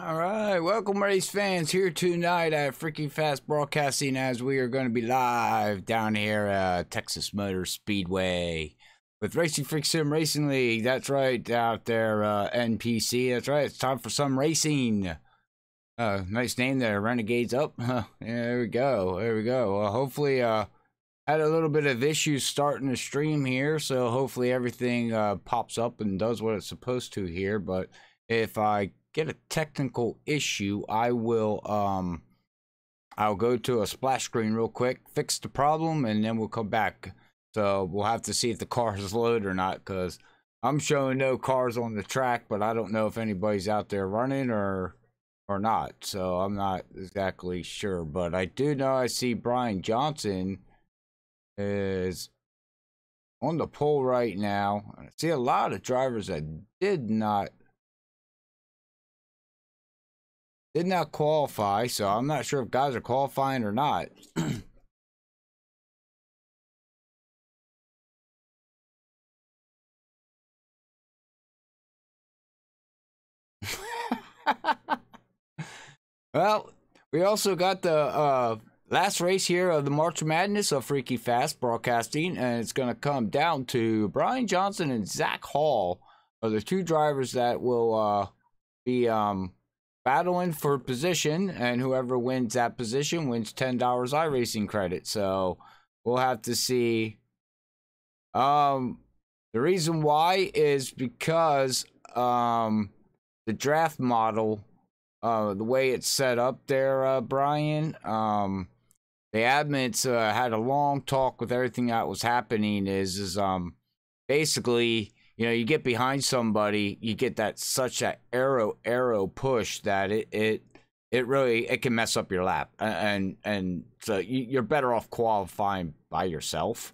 All right, welcome race fans here tonight at Freaking Fast Broadcasting as we are going to be live down here at Texas Motor Speedway with Racinfreeks Sim Racing League. That's right, out there, NPC. That's right, it's time for some racing. Nice name there, Renegades up. Yeah, there we go, there we go. Hopefully, had a little bit of issues starting the stream here, so hopefully everything pops up and does what it's supposed to here. But if I get a technical issue, I will I'll go to a splash screen real quick, fix the problem, and then we'll come back. So we'll have to see if the car is loaded or not, because I'm showing no cars on the track, but I don't know if anybody's out there running or not. So I'm not exactly sure, but I do know I see Brian Johnson is on the pole right now. I see a lot of drivers that did not qualify, so I'm not sure if guys are qualifying or not. Well, we also got the last race here of the March Madness of Freaky Fast Broadcasting, and it's going to come down to Brian Johnson and Zach Hall are the two drivers that will be battling for position, and whoever wins that position wins $10 iRacing credit. So we'll have to see. The reason why is because the draft model, the way it's set up there, Brian, the admins had a long talk with everything that was happening. Is basically, you know, you get behind somebody, you get that such a arrow push that it really can mess up your lap, and so you're better off qualifying by yourself.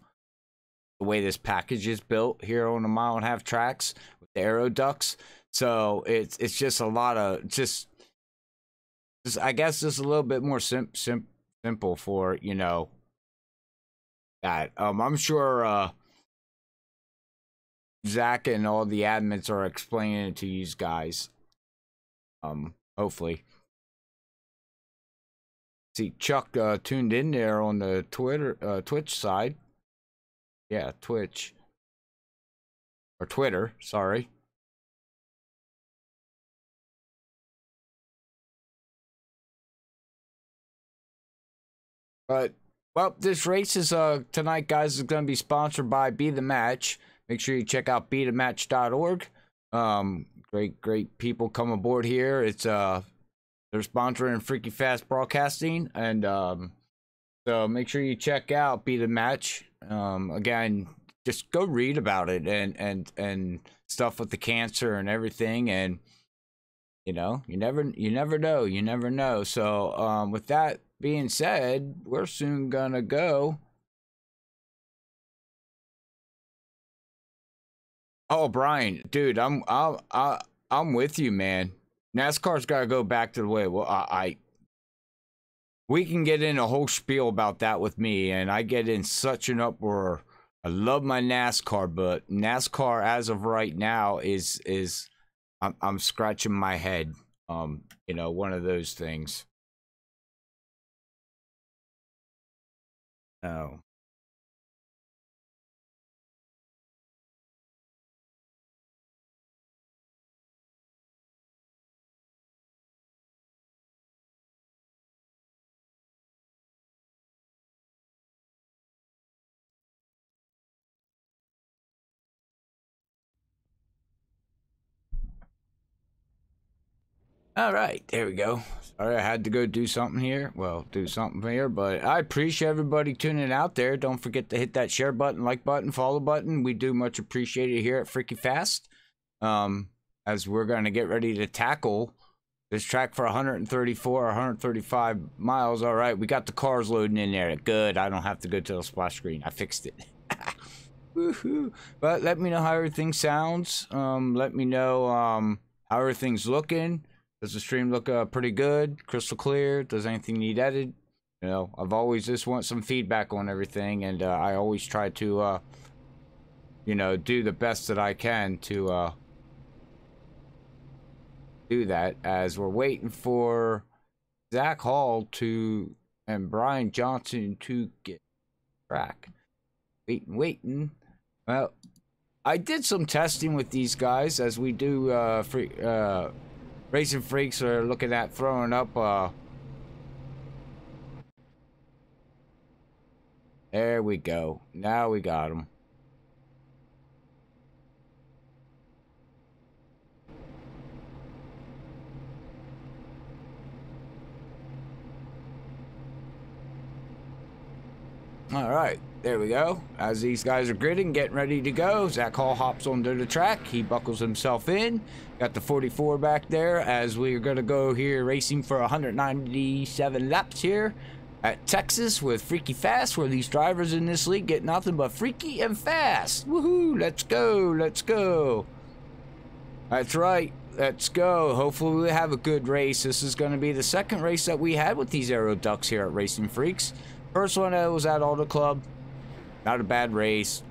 The way this package is built here on the 1.5 mile tracks with the arrow ducts, so it's just a lot of just I guess just a little bit more simple for, you know, that. I'm sure Zach and all the admins are explaining it to you guys. Hopefully. See, Chuck tuned in there on the Twitch side. Yeah, Twitch. Or Twitter, sorry. But, well, this race is, tonight, guys, is going to be sponsored by Be The Match. Make sure you check out bethematch.org. Great people come aboard here. It's they're sponsoring Freaky Fast Broadcasting, and so make sure you check out Be The Match. Again, just go read about it and stuff with the cancer and everything, and you know, you never know. So with that being said, we're soon gonna go. Oh, Brian, dude, I'm with you, man. NASCAR's got to go back to the way. Well, we can get in a whole spiel about that with me, and I get in such an uproar. I love my NASCAR, but NASCAR as of right now is I'm scratching my head. You know, one of those things. Oh. All right, there we go. Sorry, I had to go do something here. Well, do something here, but I appreciate everybody tuning out there. Don't forget to hit that share button, like button, follow button. We do much appreciate it here at Freaky Fast. As we're going to get ready to tackle this track for 134 or 135 miles. All right, we got the cars loading in there. Good, I don't have to go to the splash screen. I fixed it. Woohoo! But let me know how everything sounds. Let me know how everything's looking. Does the stream look pretty good, crystal clear? Does anything need edited? You know, I've always just want some feedback on everything, and I always try to, you know, do the best that I can to do that as we're waiting for Zach Hall to and Brian Johnson to get track. Waiting. Well, I did some testing with these guys as we do. Racinfreeks are looking at throwing up. There we go. Now we got them. All right, there we go. As these guys are gridding, getting ready to go, Zach Hall hops onto the track. He buckles himself in. Got the 44 back there as we're going to go here racing for 197 laps here at Texas with Freaky Fast, where these drivers in this league get nothing but freaky and fast. Woohoo, let's go, let's go. That's right, let's go. Hopefully we have a good race. This is going to be the second race that we had with these Aero Ducks here at Racinfreeks. First one was at Auto Club. Not a bad race.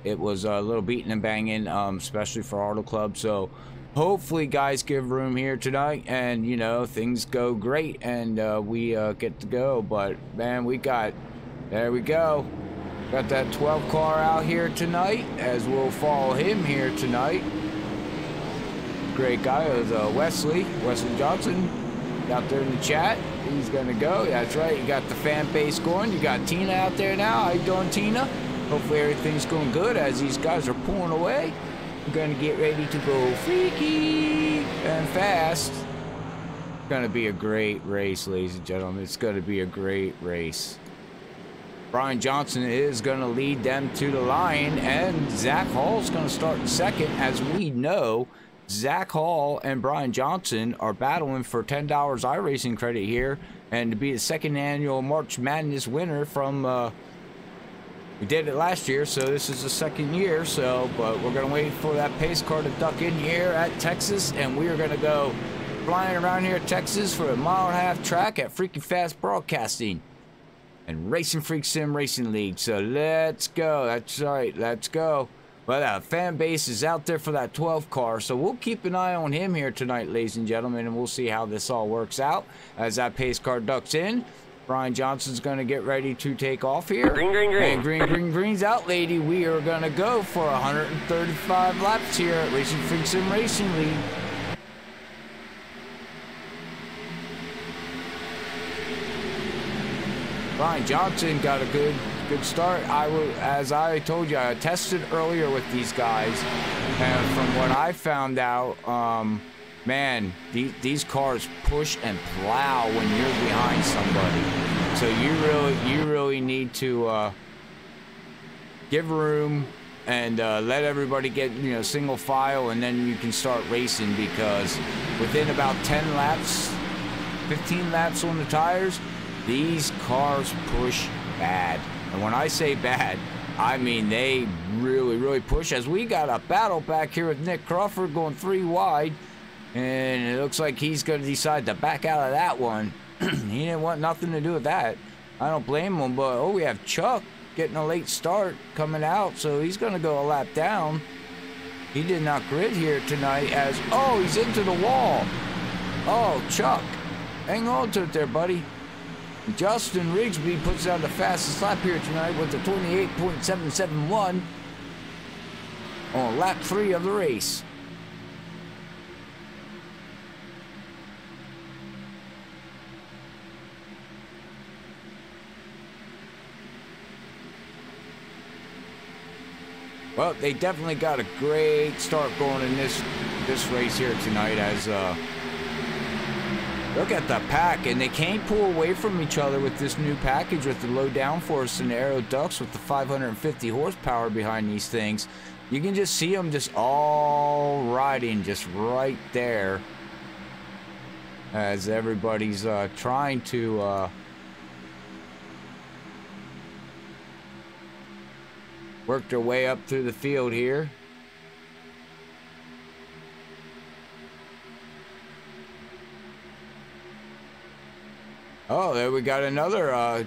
It was a little beating and banging, especially for Auto Club. So hopefully guys give room here tonight and, you know, things go great and we get to go. But man, there we go. Got that 12 car out here tonight as we'll follow him here tonight. Great guy is Wesley Johnson out there in the chat. He's gonna go. That's right, you got the fan base going. You got Tina out there now. How you doing, Tina? Hopefully everything's going good as these guys are pulling away. We're gonna get ready to go freaky and fast. It's gonna be a great race, ladies and gentlemen. It's gonna be a great race. Brian Johnson is gonna lead them to the line, and Zach Hall's gonna start in second. As we know, Zach Hall and Brian Johnson are battling for $10 iRacing credit here and to be the second annual March Madness winner from we did it last year, so this is the second year. So but we're gonna wait for that pace car to duck in here at Texas, and we are gonna go flying around here at Texas for a 1.5 mile track at Freaky Fast Broadcasting and Racinfreeks Sim Racing League. So let's go. That's right, let's go. Well, that fan base is out there for that 12 car, so we'll keep an eye on him here tonight, ladies and gentlemen, and we'll see how this all works out as that pace car ducks in. Brian Johnson's going to get ready to take off here. Green, green, green. And green's out, lady. We are going to go for 135 laps here at Racinfreeks Sim Racing League. Brian Johnson got a good start. As I told you, I tested earlier with these guys, and from what I found out, man, these cars push and plow when you're behind somebody. So you really need to give room and let everybody get, you know, single file, and then you can start racing, because within about 10 laps, 15 laps on the tires, these cars push bad. And when I say bad, I mean they really push. As we got a battle back here with Nick Crawford going 3 wide, and it looks like he's going to decide to back out of that one. He didn't want nothing to do with that. I don't blame him, but oh, we have Chuck getting a late start coming out, so he's going to go a lap down. He did not grid here tonight as, oh, he's into the wall. Oh, Chuck, hang on to it there, buddy. Justin Rigsby puts out the fastest lap here tonight with a 28.771 on lap 3 of the race. Well, they definitely got a great start going in this race here tonight as look at the pack, and they can't pull away from each other with this new package with the low downforce and the Aero Ducks with the 550 horsepower behind these things. You can just see them just all riding just right there as everybody's trying to work their way up through the field here. Oh, there we got another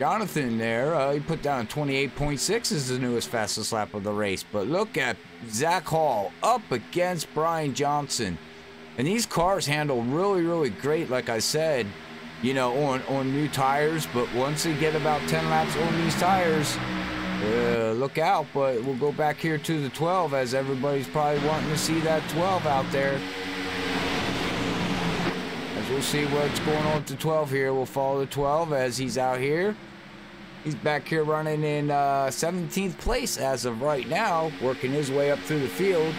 Jonathan there. He put down 28.6 as the newest fastest lap of the race. But look at Zach Hall up against Brian Johnson. And these cars handle really, really great, like I said, you know, on new tires. But once they get about 10 laps on these tires, look out. But we'll go back here to the 12, as everybody's probably wanting to see that 12 out there. As we'll see what's going on with the 12 here. We'll follow the 12 as he's out here. He's back here running in 17th place as of right now, working his way up through the field.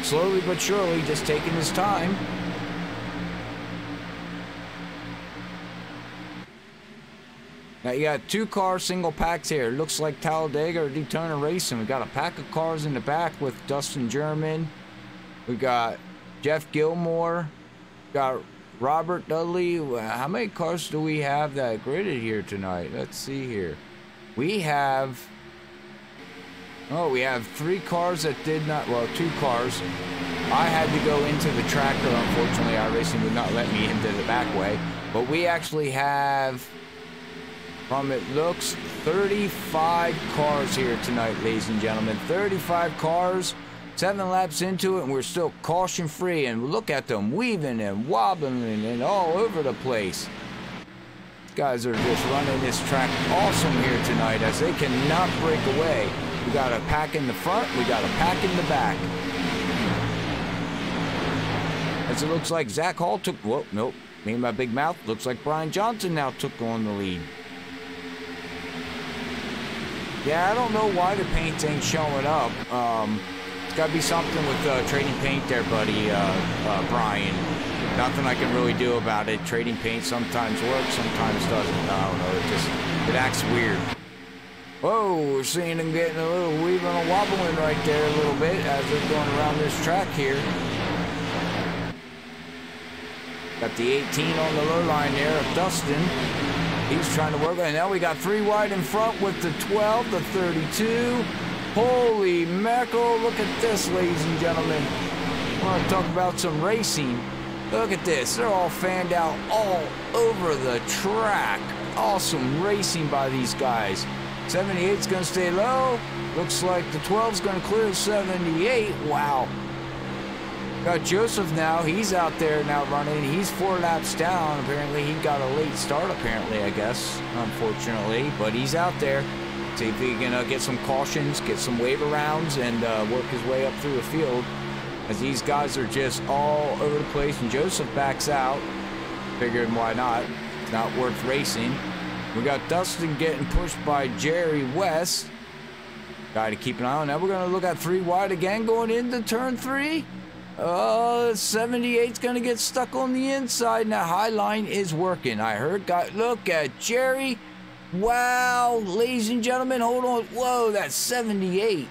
Slowly but surely, just taking his time. Now you got 2 car single packs here. Looks like Talladega or Daytona Racing. We got a pack of cars in the back with Dustin German. We got Jeff Gilmore. Got Robert Dudley. How many cars do we have that gridded here tonight? Let's see here. We have... oh, we have 3 cars that did not... well, 2 cars. I had to go into the tractor. Unfortunately, iRacing would not let me into the back way. But we actually have, from it looks, 35 cars here tonight, ladies and gentlemen. 35 cars. 7 laps into it, and we're still caution free. And look at them weaving and wobbling and all over the place. These guys are just running this track awesome here tonight, as they cannot break away. We got a pack in the front, we got a pack in the back. As it looks like Zach Hall took, whoa, nope, me and my big mouth. Looks like Brian Johnson now took on the lead. Yeah, I don't know why the paints ain't showing up. It's got to be something with trading paint there, buddy, Brian. Nothing I can really do about it. Trading paint sometimes works, sometimes doesn't. I don't know, it acts weird. Whoa, we're seeing them getting a little weaving and wobbling right there a little bit as they're going around this track here. Got the 18 on the low line there of Dustin. He's trying to work, and now we got 3 wide in front with the 12, the 32. Holy mackerel, look at this, ladies and gentlemen. I want to talk about some racing. Look at this, they're all fanned out all over the track. Awesome racing by these guys. 78's gonna stay low. Looks like the 12's gonna clear 78. Wow. Got Joseph now. He's out there now running. He's 4 laps down. Apparently he got a late start, apparently, I guess, unfortunately. But he's out there. See if he can get some cautions, get some wave arounds, and work his way up through the field. As these guys are just all over the place. And Joseph backs out. Figured why not. It's not worth racing. We got Dustin getting pushed by Jerry West. Guy to keep an eye on. Now we're going to look at 3 wide again going into turn 3. 78's going to get stuck on the inside. Now high line is working. I heard, guy, look at Jerry. Wow, ladies and gentlemen, hold on. Whoa, that's 78.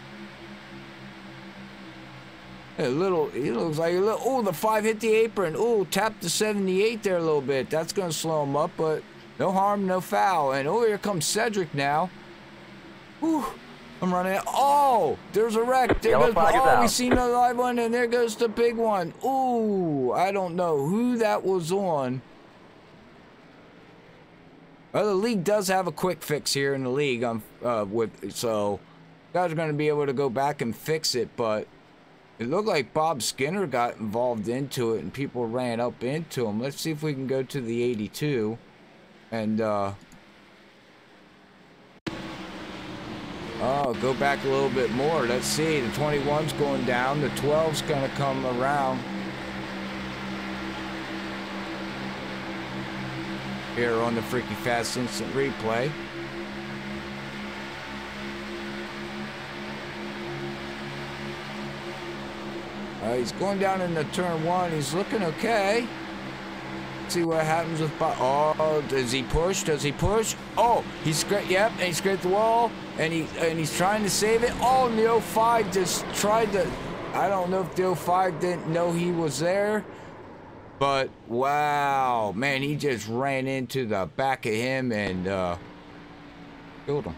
A little, he looks like a little, oh, the 5 hit the apron. Oh, tapped the 78 there a little bit. That's going to slow him up, but no harm, no foul. And oh, here comes Cedric now. Whew. I'm running. Oh, there's a wreck. There goes. Oh, we seen a live one, and there goes the big one. Ooh, I don't know who that was on. Well, the league does have a quick fix here in the league. So guys are going to be able to go back and fix it, but it looked like Bob Skinner got involved into it, and people ran up into him. Let's see if we can go to the 82, and oh, go back a little bit more. Let's see. The 21's going down. The 12's going to come around. Here on the Freaky Fast Instant Replay. He's going down into turn 1. He's looking okay. Let's see what happens with Bob. Oh, does he push? Does he push? Oh, he scraped. Yep, and he scraped the wall, and he's trying to save it. Oh, and the 05 just tried to. I don't know if the 05 didn't know he was there, but wow, man, he just ran into the back of him and killed him.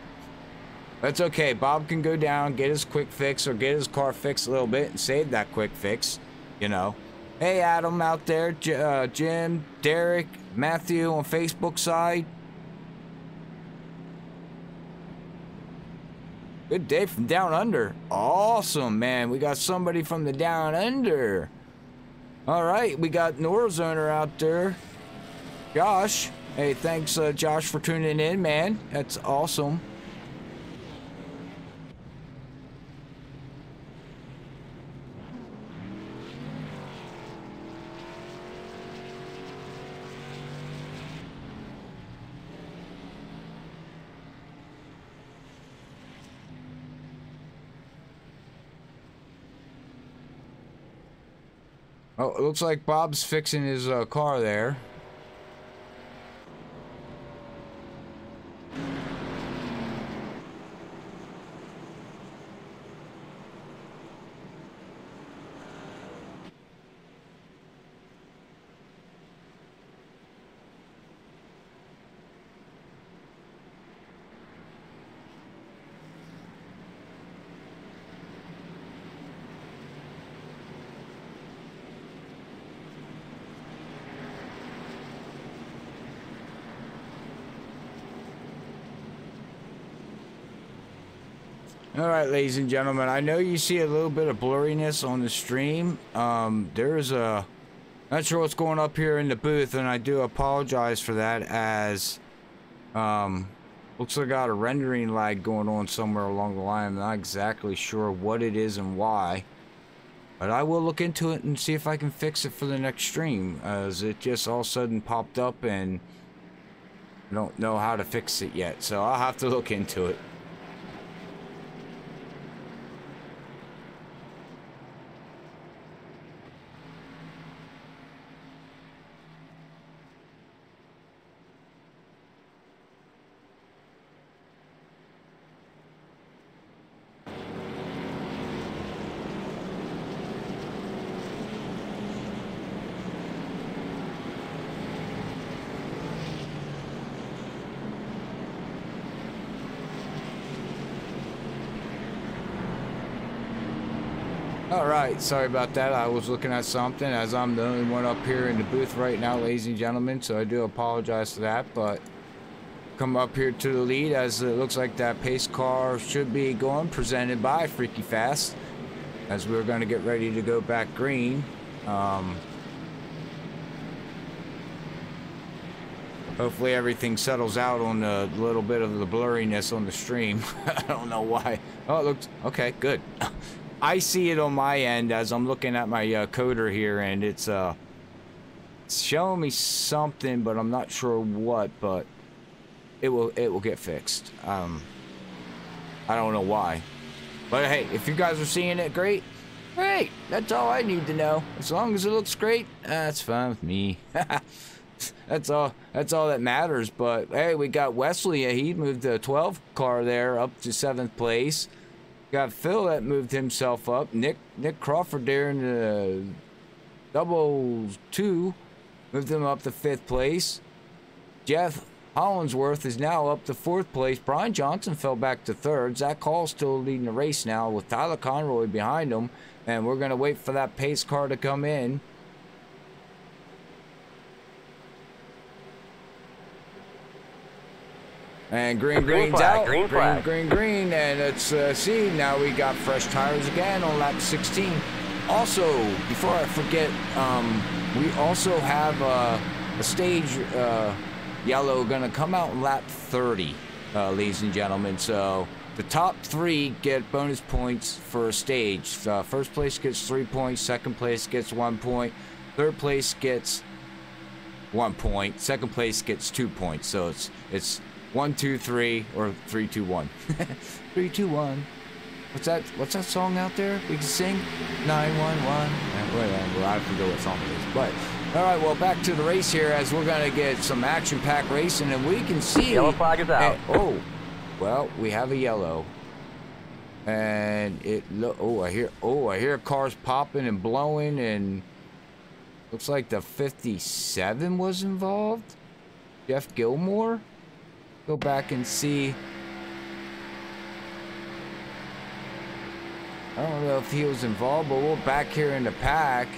That's okay. Bob can go down, get his quick fix, or get his car fixed a little bit and save that quick fix, you know. Hey, Adam out there, Jim, Derek, Matthew on Facebook side. Good day from down under. Awesome, man. We got somebody from the down under. All right, we got Norzoner out there. Josh. Hey, thanks, Josh, for tuning in, man. That's awesome. Oh, it looks like Bob's fixing his car there. All right, ladies and gentlemen, I know you see a little bit of blurriness on the stream. There's a, not sure what's going up here in the booth, and I do apologize for that, as looks like I got a rendering lag going on somewhere along the line. I'm not exactly sure what it is and why, but I will look into it and see if I can fix it for the next stream, as it just all of a sudden popped up and I don't know how to fix it yet, so I'll have to look into it. Alright, sorry about that. I was looking at something, as I'm the only one up here in the booth right now, ladies and gentlemen, so I do apologize for that, but come up here to the lead, as it looks like that pace car should be going, presented by Freaky Fast, as we're going to get ready to go back green. Hopefully everything settles out on the little bit of the blurriness on the stream. I don't know why. Oh, it looks okay, good. I see it on my end as I'm looking at my coder here, and it's showing me something, but I'm not sure what, but it will get fixed. I don't know why, but hey, if you guys are seeing it, great. That's all I need to know. As long as it looks great, that's fine with me. That's all that matters. But hey, we got Wesley. He moved the 12 car there up to 7th place. Got Phil that moved himself up. Nick Crawford there in the double 2 moved him up to 5th place. Jeff Hollingsworth is now up to 4th place. Brian Johnson fell back to 3rd. Zach Hall still leading the race now with Tyler Conroy behind him. And we're going to wait for that pace car to come in. And green's out. Green, and let's see. Now we got fresh tires again on lap 16. Also, before I forget, we also have a stage yellow gonna come out in lap 30, ladies and gentlemen. So the top 3 get bonus points for a stage. First place gets 3 points. Second place gets 1 point. Third place gets 1 point. Second place gets 2 points. So it's 1, 2, 3, or 3, 2, 1. 3, 2, 1. What's that song out there we can sing? 911. Well, I forget what song it is. But all right, well, back to the race here, as we're gonna get some action-packed racing, and we can see. Yellow flag is out. Oh, well, we have a yellow, and I hear cars popping and blowing, and looks like the 57 was involved. Jeff Gilmore. Go back and see. I don't know if he was involved, but we're back here in the pack.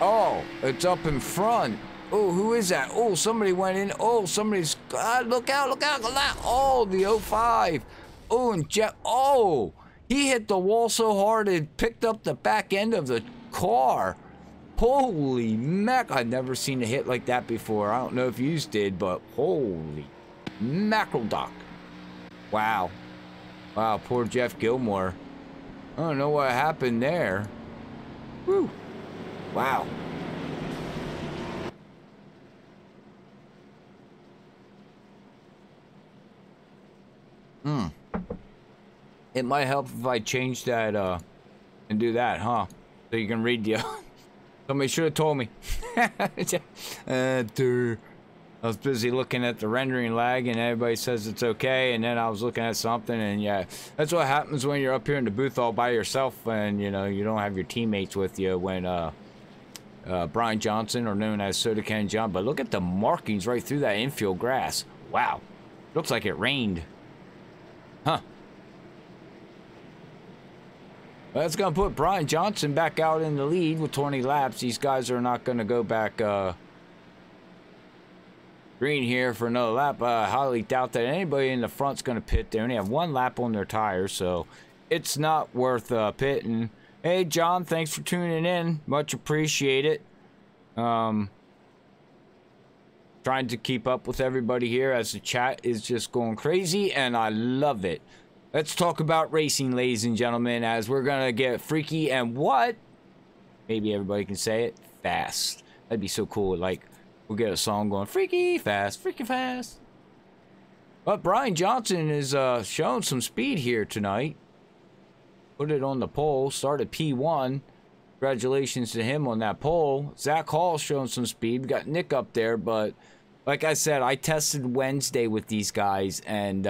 Oh, it's up in front. Oh, who is that? Oh, somebody went in. Oh, somebody's. Look out, look out, look out. Oh, the 05. Oh, and Jeff. Oh, He hit the wall so hard it picked up the back end of the car. Holy mac, I've never seen a hit like that before. I don't know if you did, but holy mackerel doc. Wow. Wow, poor Jeff Gilmore. I don't know what happened there. Woo. Wow. It might help if I change that and do that, huh? So you can read the somebody should have told me. I was busy looking at the rendering lag and everybody says it's okay, and then I was looking at something, and yeah, that's what happens when you're up here in the booth all by yourself and you know you don't have your teammates with you when Brian Johnson, or known as Soda Can John. But look at the markings right through that infield grass. Wow, looks like it rained. Huh. Well, that's going to put Brian Johnson back out in the lead with 20 laps. These guys are not going to go back green here for another lap. I highly doubt that anybody in the front's going to pit. They only have 1 lap on their tires, so it's not worth pitting. Hey, John, thanks for tuning in. Much appreciated. Trying to keep up with everybody here as the chat is just going crazy, and I love it. Let's talk about racing, ladies and gentlemen, as we're going to get freaky and what? Maybe everybody can say it. Fast. That'd be so cool. Like, we'll get a song going, freaky fast, freaky fast. But Brian Johnson is showing some speed here tonight. Put it on the pole. Started P1. Congratulations to him on that pole. Zach Hall showing some speed. We got Nick up there, but like I said, I tested Wednesday with these guys, and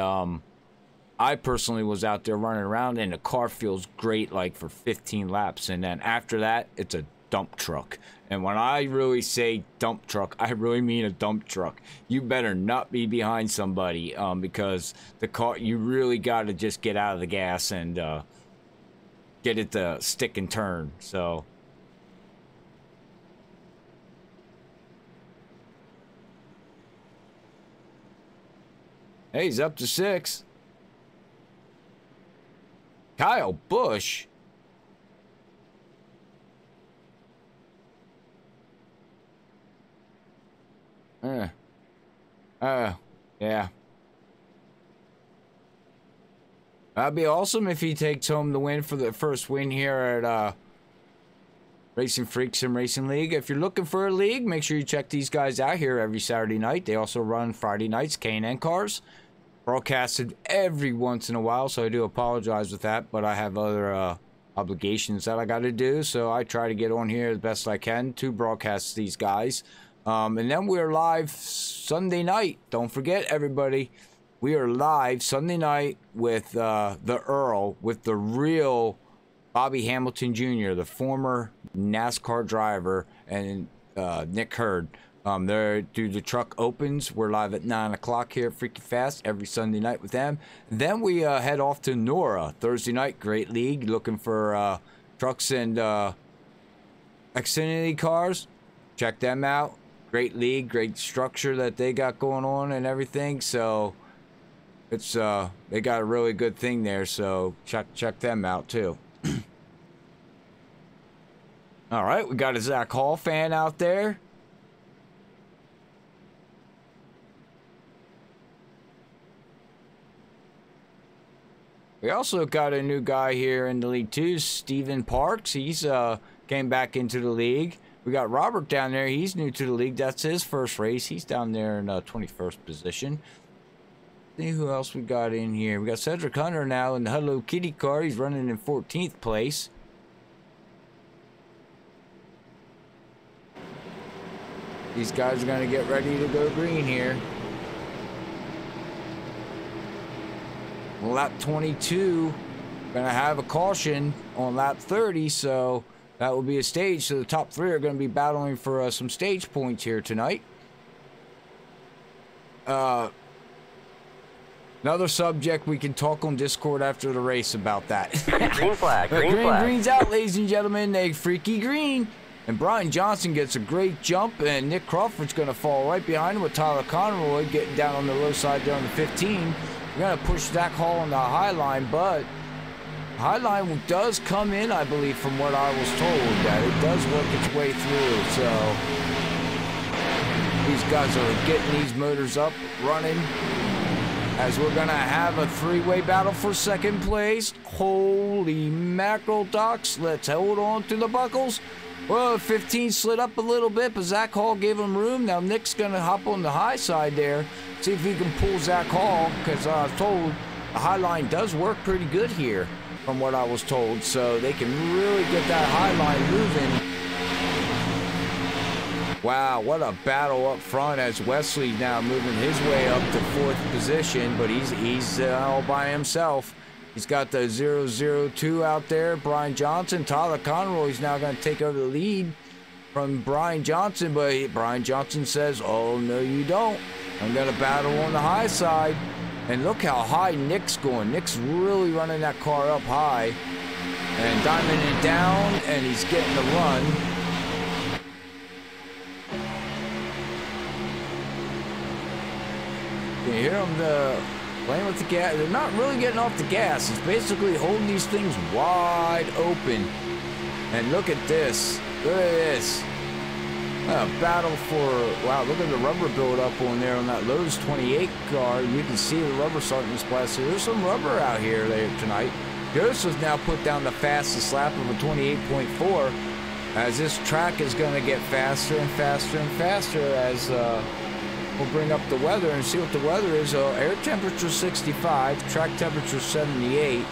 I personally was out there running around, and the car feels great like for 15 laps, and then after that it's a dump truck. And when I really say dump truck, I really mean a dump truck. You better not be behind somebody, because the car, you really got to just get out of the gas and get it to stick and turn. So hey, he's up to 6. Kyle Busch. Yeah. That'd be awesome if he takes home the win for the first win here at Racinfreeks and Racing League. If you're looking for a league, make sure you check these guys out here every Saturday night. They also run Friday nights, K&N cars. Broadcasted every once in a while, so I do apologize with that, but I have other obligations that I got to do, so I try to get on here the best I can to broadcast these guys. And then we're live Sunday night. Don't forget, everybody, we are live Sunday night with the Earl, with the real Bobby Hamilton Jr., the former NASCAR driver, and Nick Hurd. They're do the truck opens. We're live at 9 o'clock here at Freaky Fast every Sunday night with them. Then we head off to Nora Thursday night. Great league, looking for trucks and Xfinity cars. Check them out. Great league, great structure that they got going on and everything. So it's they got a really good thing there. So check them out too. All right, we got a Zach Hall fan out there. We also got a new guy here in the league too, Steven Parks. He's came back into the league. We got Robert down there. He's new to the league. That's his first race. He's down there in 21st position. See who else we got in here. We got Cedric Hunter now in the Hello Kitty car. He's running in 14th place. These guys are going to get ready to go green here. Lap 22, gonna have a caution on lap 30, so that will be a stage. So the top 3 are going to be battling for some stage points here tonight. Another subject we can talk on Discord after the race about that. Green flag, Green's out, ladies and gentlemen. They freaky green. And Brian Johnson gets a great jump, and Nick Crawford's going to fall right behind him with Tyler Conroy getting down on the low side there on the 15. We're going to push Zach Hall on the high line, but Highline does come in, I believe, from what I was told, that it does work its way through. So these guys are getting these motors up, running, as we're gonna have a three-way battle for second place. Holy mackerel, Docs. Let's hold on to the buckles. Well, 15 slid up a little bit, but Zach Hall gave him room. Now Nick's gonna hop on the high side there, see if he can pull Zach Hall, because I was told the high line does work pretty good here, from what I was told, so they can really get that high line moving. Wow, what a battle up front, as Wesley now moving his way up to 4th position, but he's all by himself. He's got the 002 out there, Brian Johnson. Tyler Conroy's now going to take over the lead from Brian Johnson, but Brian Johnson says, oh, no, you don't. I'm going to battle on the high side. And look how high Nick's going. Nick's really running that car up high and diamonding it down, and he's getting the run. You hear them playing with the gas. They're not really getting off the gas. It's basically holding these things wide open. And look at this. Look at this. A battle for, wow, look at the rubber buildup on there on that Lowe's 28 car. You can see the rubber starting to splash. So there's some rubber out here tonight. Ghost has now put down the fastest lap of a 28.4, as this track is going to get faster and faster and faster as we'll bring up the weather and see what the weather is. Air temperature 65, track temperature 78,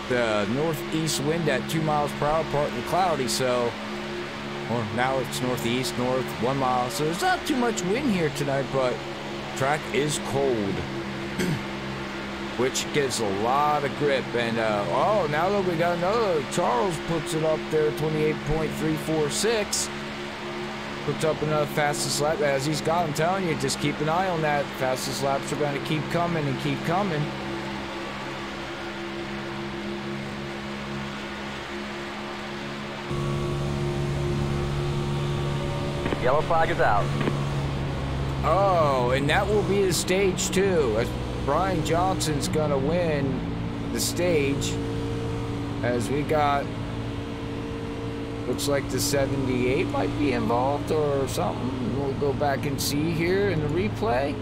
the northeast wind at 2 miles per hour, partly cloudy, so, or now it's northeast, north, 1 mile, so there's not too much wind here tonight, but track is cold, which gives a lot of grip. And oh, now that we got another, Charles puts it up there, 28.346. Puts up another fastest lap, as he's got. I'm telling you, just keep an eye on that. Fastest laps are going to keep coming and keep coming. Yellow flag is out. Oh, and that will be the stage too, as Brian Johnson's going to win the stage, as we got, looks like the 78 might be involved or something. We'll go back and see here in the replay.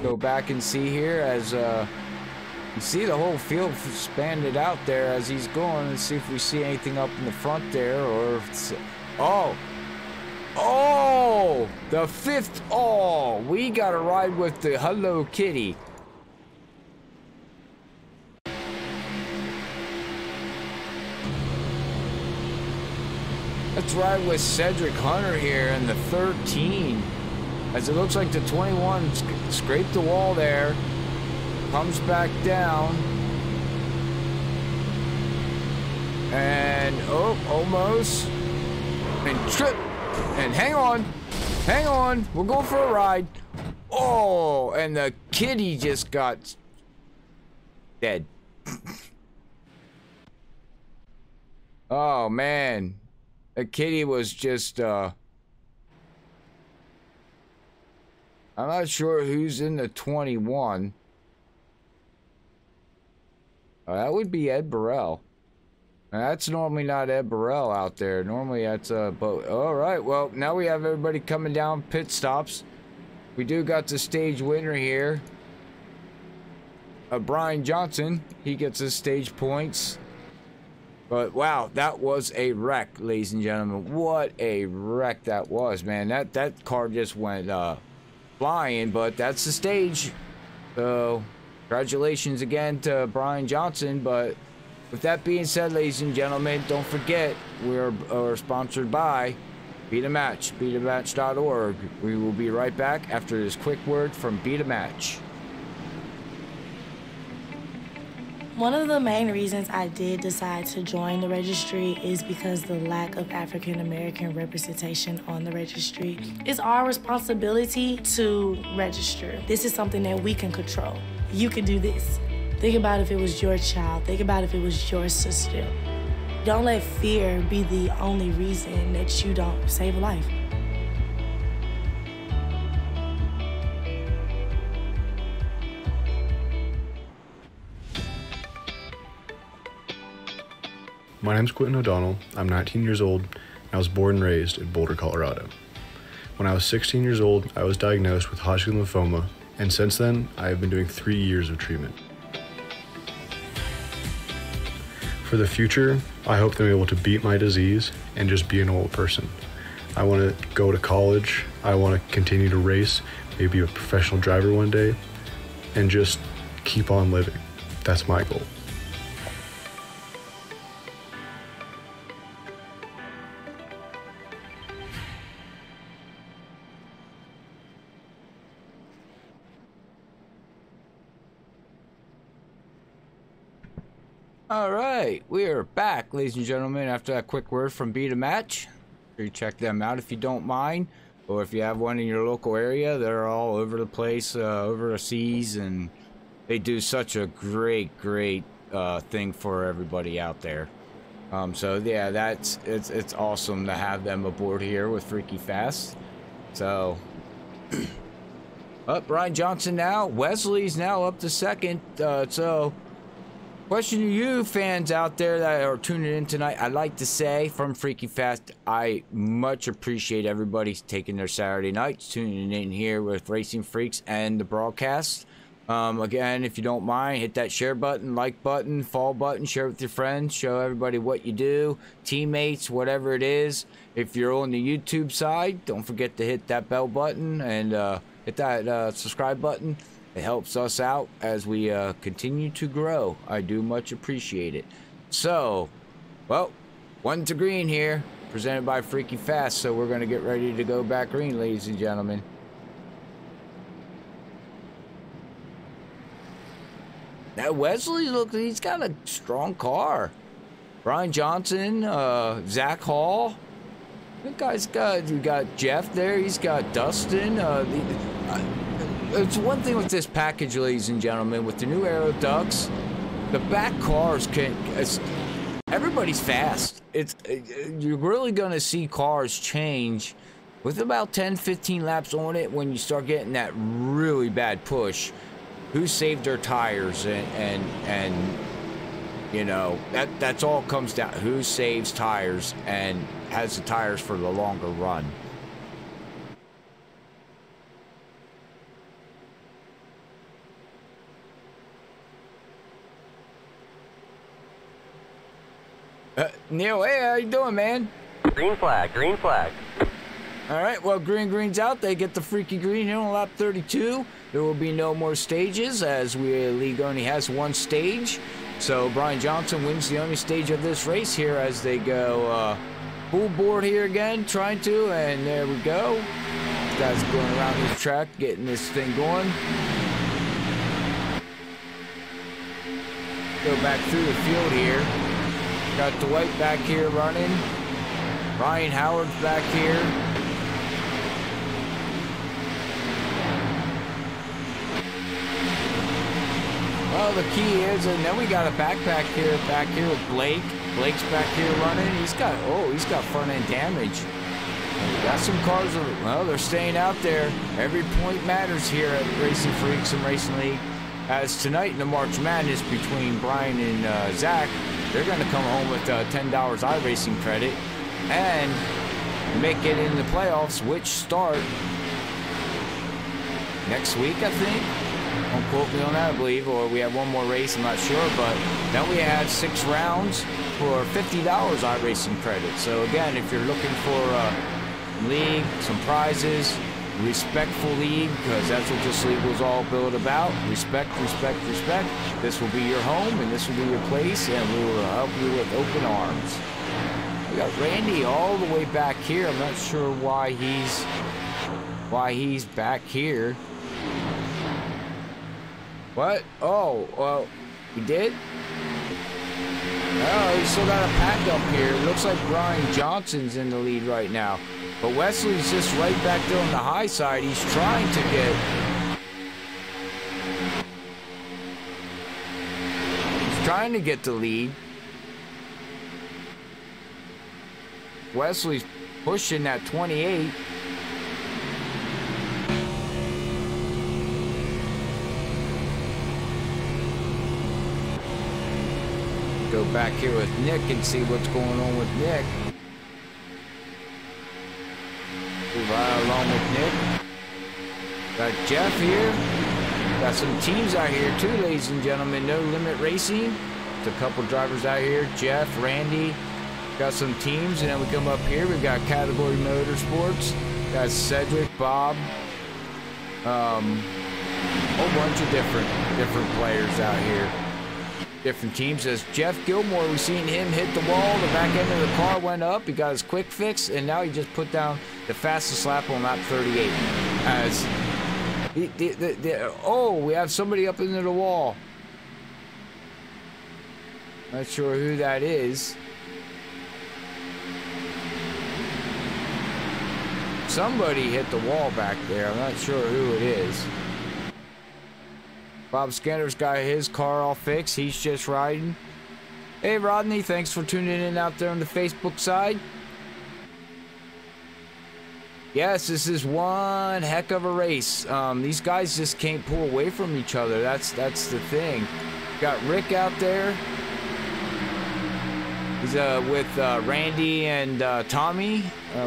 Go back and see here as you see the whole field expanded out there as he's going, and see if we see anything up in the front there, or if it's, oh, the 5th. Oh, we got to ride with the Hello Kitty. Let's ride with Cedric Hunter here in the 13, as it looks like the 21 scraped the wall there, comes back down, and oh, almost, and trip, and hang on, we're going for a ride. Oh, and the kitty just got dead. Oh man. The kitty was just, I'm not sure who's in the 21. That would be Ed Burrell. Now, that's normally not Ed Burrell out there. Normally that's a boat. All right, well, now we have everybody coming down pit stops. We do got the stage winner here. Brian Johnson, he his his stage points. But wow, that was a wreck, ladies and gentlemen. What a wreck that was, man. That car just went flying, but that's the stage. So congratulations again to Brian Johnson. But with that being said, ladies and gentlemen, don't forget we're sponsored by Beat a Match, beatamatch.org. We will be right back after this quick word from Beat a Match. One of the main reasons I did decide to join the registry is because the lack of African American representation on the registry. It's our responsibility to register. This is something that we can control. You can do this. Think about if it was your child. Think about if it was your sister. Don't let fear be the only reason that you don't save a life. My name's Quentin O'Donnell. I'm 19 years old, and I was born and raised in Boulder, Colorado. When I was 16 years old, I was diagnosed with Hodgkin lymphoma, and since then, I have been doing 3 years of treatment. For the future, I hope to be able to beat my disease and just be a normal person. I want to go to college, I want to continue to race, maybe be a professional driver one day, and just keep on living. That's my goal. All right, we are back, ladies and gentlemen, after that quick word from Beat a Match. You check them out if you don't mind, or if you have one in your local area. They're all over the place, over the seas, and they do such a great thing for everybody out there. So yeah, it's awesome to have them aboard here with Freaky Fast. So up Brian Johnson now. Wesley's now up to second. So question to you fans out there that are tuning in tonight, I'd like to say from Freaky Fast, I much appreciate everybody taking their Saturday nights, tuning in here with Racinfreeks and the broadcast. Again, if you don't mind, hit that share button, like button, follow button, share with your friends, show everybody what you do, teammates, whatever it is. If you're on the YouTube side, don't forget to hit that bell button and hit that subscribe button. It helps us out as we continue to grow. I do much appreciate it. So, well, 1 to green here, presented by Freaky Fast. So we're going to get ready to go back green, ladies and gentlemen. Now Wesley, look, he's got a strong car. Brian Johnson, Zach Hall. That guy's got, you got Jeff there. He's got Dustin. It's one thing with this package, ladies and gentlemen, with the new Aero Ducks, the back cars can. Everybody's fast. You're really gonna see cars change with about 10-15 laps on it when you start getting that really bad push. Who saved their tires and you know that's all it comes down. Who saves tires and has the tires for the longer run. Neil, hey, how you doing, man? Green flag, green flag. All right, well, green's out. They get the freaky green here on lap 32. There will be no more stages as the league only has one stage. So Brian Johnson wins the only stage of this race here as they go full board here again, trying to, and there we go. This guy's going around this track, getting this thing going. Go back through the field here. Got Dwight back here running. Ryan Howard's back here. Well, the key is, and then we got a back here with Blake. Blake's back here running. He's got front end damage. Got some cars, well, they're staying out there. Every point matters here at Racinfreeks and Racing League. As tonight in the March Madness between Brian and Zach, they're going to come home with $10 iRacing credit and make it in the playoffs, which start next week, I think. Don't quote me on that, I believe, or we have one more race, I'm not sure, but then we have 6 rounds for $50 iRacing credit. So again, if you're looking for a league, some prizes, respectful league, because that's what this league was all built about. Respect, respect, respect. This will be your home, and this will be your place, and we will help you with open arms. We got Randy all the way back here. I'm not sure why he's back here. What? Oh, well, he did? Oh, he's still got a pack up here. It looks like Brian Johnson's in the lead right now. But Wesley's just right back there on the high side. He's trying to get... He's trying to get the lead. Wesley's pushing that 28. Go back here with Nick and see what's going on with Nick. Move right along with Nick. Got Jeff here. Got some teams out here too, ladies and gentlemen. No Limit Racing. It's a couple drivers out here. Jeff, Randy. Got some teams, and then we come up here. We've got Category Motorsports. Got Cedric, Bob. Whole bunch of different players out here. Different teams. As Jeff Gilmore, we've seen him hit the wall. The back end of the car went up. He got his quick fix, and now he just put down the fastest lap on lap 38. As oh, we have somebody up into the wall. Not sure who that is. Somebody hit the wall back there. I'm not sure who it is. Bob Skinner's got his car all fixed. He's just riding. Hey, Rodney, thanks for tuning in out there on the Facebook side. Yes, this is one heck of a race. These guys just can't pull away from each other. That's the thing. Got Rick out there. He's with Randy and Tommy,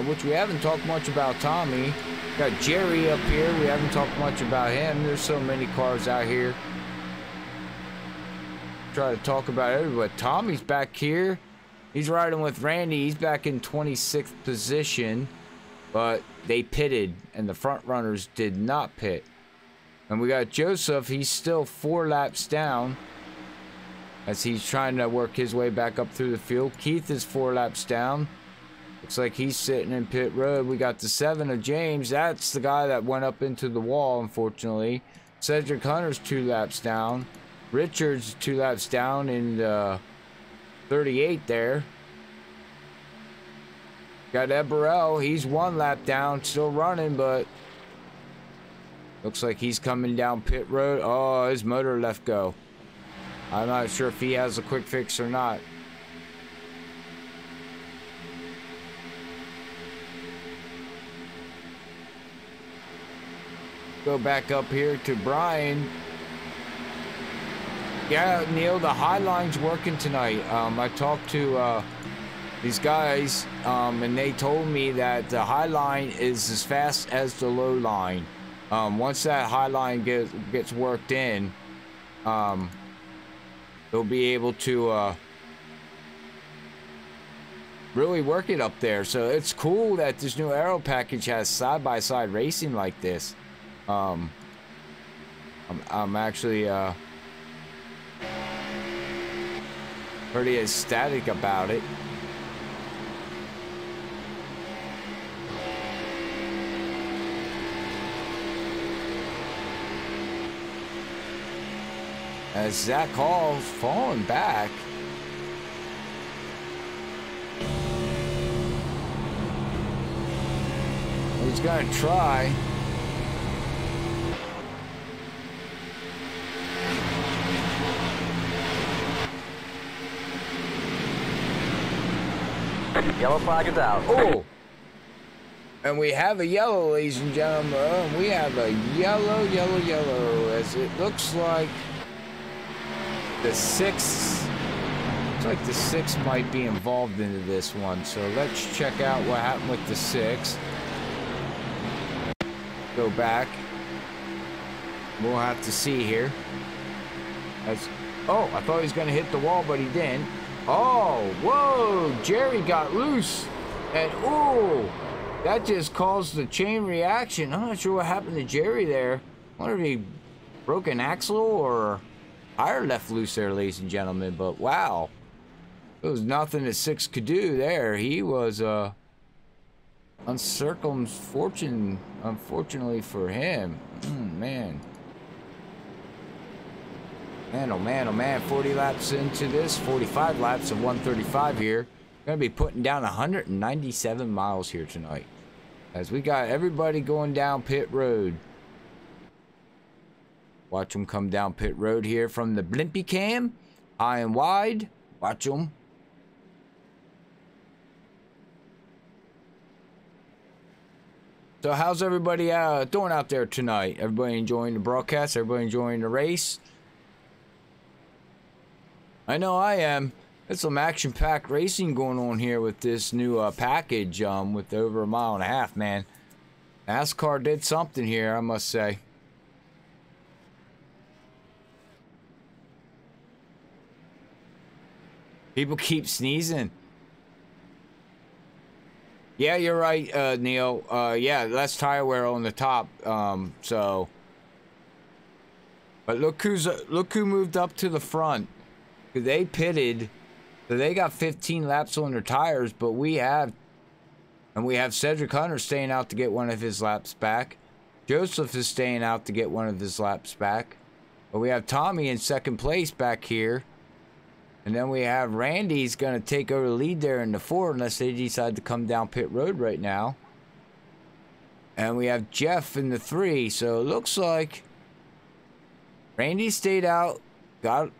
which we haven't talked much about Tommy. Got Jerry up here. We haven't talked much about him. There's so many cars out here. Try to talk about everybody. Tommy's back here. He's riding with Randy. He's back in 26th position. But they pitted, and the front runners did not pit. And we got Joseph. He's still 4 laps down as he's trying to work his way back up through the field. Keith is 4 laps down. Looks like he's sitting in pit road. We got the 7 of James. That's the guy that went up into the wall, unfortunately. Cedric Hunter's 2 laps down. Richard's 2 laps down in 38 there. Got Ed Burrell. He's 1 lap down, still running, but looks like he's coming down pit road. Oh, his motor left go. I'm not sure if he has a quick fix or not. Go back up here to Brian. Yeah, Neil, the high line's working tonight. I talked to these guys, and they told me that the high line is as fast as the low line. Once that high line gets worked in, they'll be able to really work it up there. So it's cool that this new aero package has side-by-side racing like this. I'm actually pretty ecstatic about it. As Zach Hall's falling back. He's gonna try. Yellow flag is out. Oh! And we have a yellow, ladies and gentlemen. We have a yellow, as it looks like the 6. Looks like the 6 might be involved into this one. So let's check out what happened with the 6. Go back. We'll have to see here. Oh, I thought he was going to hit the wall, but he didn't. Oh, whoa, Jerry got loose. And, ooh, that just caused the chain reaction. I'm not sure what happened to Jerry there. I wonder if he broke an axle or tire left loose there, ladies and gentlemen. But, wow, there was nothing that 6 could do there. He was uncircumfortunate, unfortunately for him. Man. Man, oh man, oh man, 40 laps into this, 45 laps of 135 here. Gonna be putting down 197 miles here tonight. As we got everybody going down pit road. Watch them come down pit road here from the Blimpy cam. High and wide. Watch them. So how's everybody doing out there tonight? Everybody enjoying the broadcast? Everybody enjoying the race? I know I am. There's some action-packed racing going on here with this new package with over 1.5 miles, man. NASCAR did something here, I must say. People keep sneezing. Yeah, you're right, Neil. Yeah, less tire wear on the top. So, but look who moved up to the front. They pitted, so they got 15 laps on their tires. But we have Cedric Hunter staying out to get one of his laps back. Joseph is staying out to get one of his laps back. But we have Tommy in second place back here. And then we have Randy's going to take over the lead there in the 4 unless they decide to come down pit road right now. And we have Jeff in the 3. So it looks like Randy stayed out, got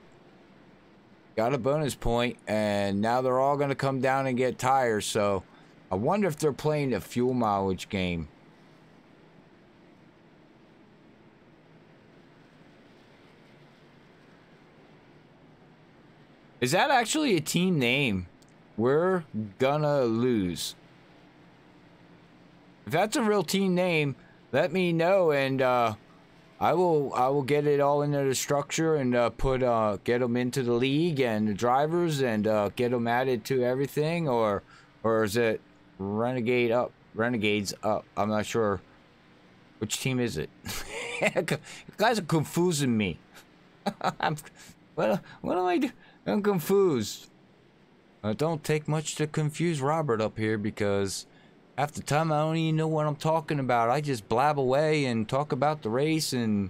a bonus point, and now they're all going to come down and get tires. So I wonder if they're playing a fuel mileage game. Is that actually a team name? We're gonna lose. If that's a real team name, let me know, and I will get it all into the structure and get them into the league and the drivers and get them added to everything, or is it Renegades up? I'm not sure. Which team is it? You guys are confusing me. What am I doing? I'm confused. It don't take much to confuse Robert up here because half the time I don't even know what I'm talking about. I just blab away and talk about the race and,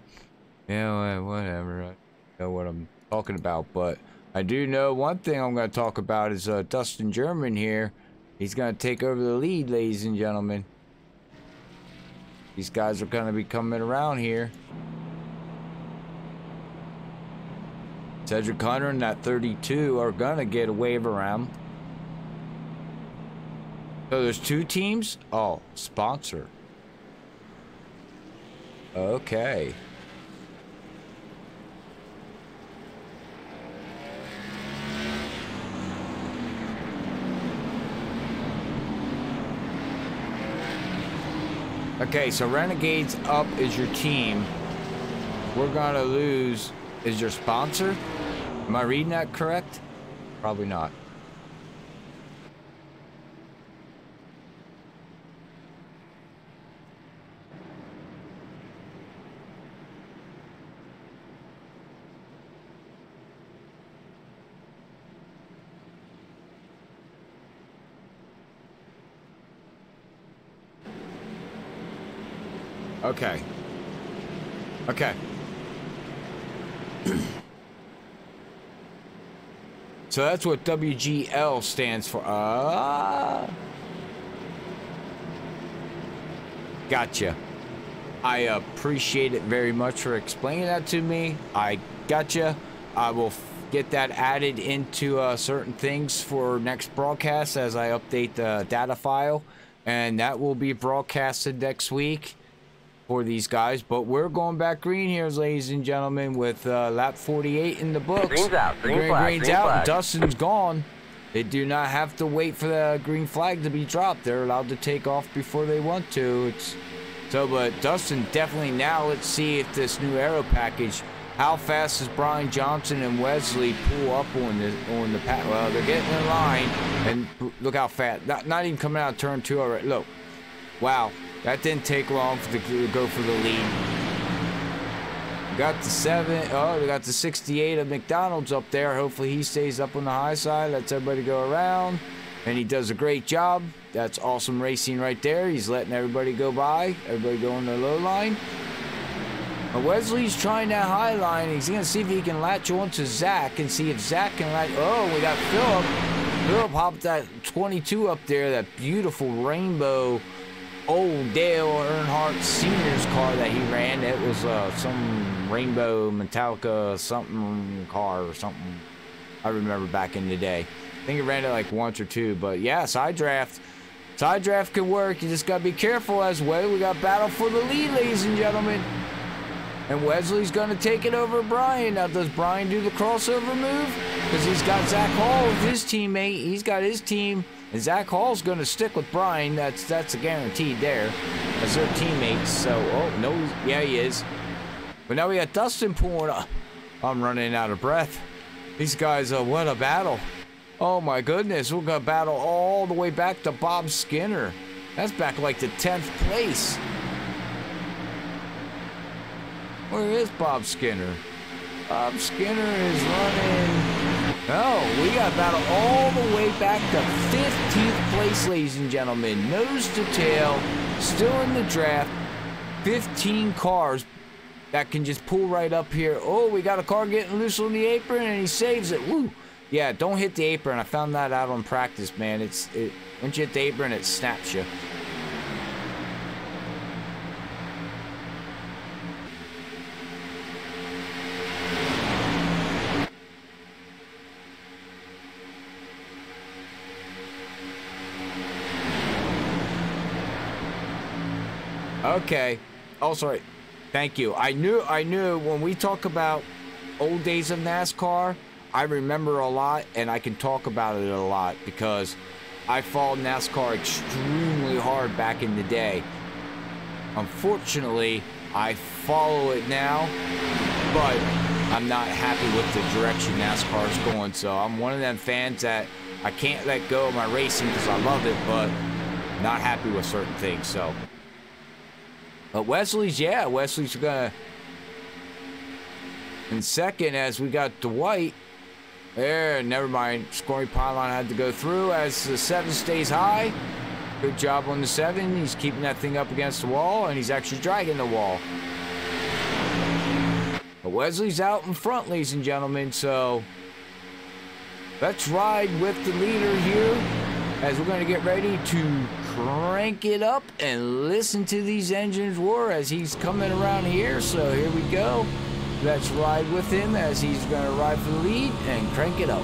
you know, whatever. I know what I'm talking about. But I do know one thing I'm going to talk about is Dustin German here. He's going to take over the lead, ladies and gentlemen. These guys are going to be coming around here. Cedric Hunter and that 32 are gonna get a wave around. So there's 2 teams? Oh, sponsor. Okay. Okay, so Renegades up is your team. We're gonna lose is your sponsor. Am I reading that correct? Probably not. Okay. Okay. So that's what WGL stands for. Gotcha. I appreciate it very much for explaining that to me. I gotcha. I will get that added into certain things for next broadcast as I update the data file. And that will be broadcasted next week for these guys. But we're going back green here, ladies and gentlemen, with lap 48 in the books. Green's out. Green's out. Flag. Dustin's gone. They do not have to wait for the green flag to be dropped. They're allowed to take off before they want to. But Dustin definitely now. Let's see if this new aero package. How fast does Brian Johnson and Wesley pull up on the path? Well, they're getting in line, and look how fast. Not even coming out of turn 2 already. Look, wow. That didn't take long to go for the lead. We got the 7. Oh, we got the 68 of McDonald's up there. Hopefully he stays up on the high side. Lets everybody go around. And he does a great job. That's awesome racing right there. He's letting everybody go by. Everybody go on the low line. But Wesley's trying that high line. He's going to see if he can latch on to Zach and see if Zach can latch. Oh, we got Philip. Philip hopped that 22 up there. That beautiful rainbow old Dale Earnhardt Sr.'s car that he ran. It was some rainbow Metallica something car or something. I remember back in the day. I think he ran it like once or two. But yeah, side draft. Side draft can work. You just got to be careful as well. We got battle for the lead, ladies and gentlemen. And Wesley's going to take it over Brian. Now, does Brian do the crossover move? Because he's got Zach Hall with his teammate. He's got his team. And Zach Hall's going to stick with Brian. That's a guaranteed there. As their teammates. So, oh, no. Yeah, he is. But now we got Dustin pulling up. I'm running out of breath. These guys, what a battle. Oh, my goodness. We're going to battle all the way back to Bob Skinner. That's back like the 10th place. Where is Bob Skinner? Bob Skinner is running. Oh, we got battle all the way back to 15th place, ladies and gentlemen. Nose to tail, still in the draft. 15 cars that can just pull right up here. Oh, we got a car getting loose on the apron, and he saves it. Woo! Yeah, don't hit the apron. I found that out on practice, man. Once you hit the apron, it snaps you. Okay. Oh, sorry. Thank you. I knew when we talk about old days of NASCAR, I remember a lot and I can talk about it a lot because I followed NASCAR extremely hard back in the day. Unfortunately, I follow it now, but I'm not happy with the direction NASCAR is going. So I'm one of them fans that I can't let go of my racing because I love it, but not happy with certain things. So. But Wesley's gonna in second as we got Dwight. There, never mind. Scoring pylon had to go through as the 7 stays high. Good job on the 7. He's keeping that thing up against the wall, and he's actually dragging the wall. But Wesley's out in front, ladies and gentlemen, so let's ride with the leader here as we're going to get ready to crank it up and listen to these engines roar as he's coming around here. So here we go. Let's ride with him as he's going to ride for the lead and crank it up.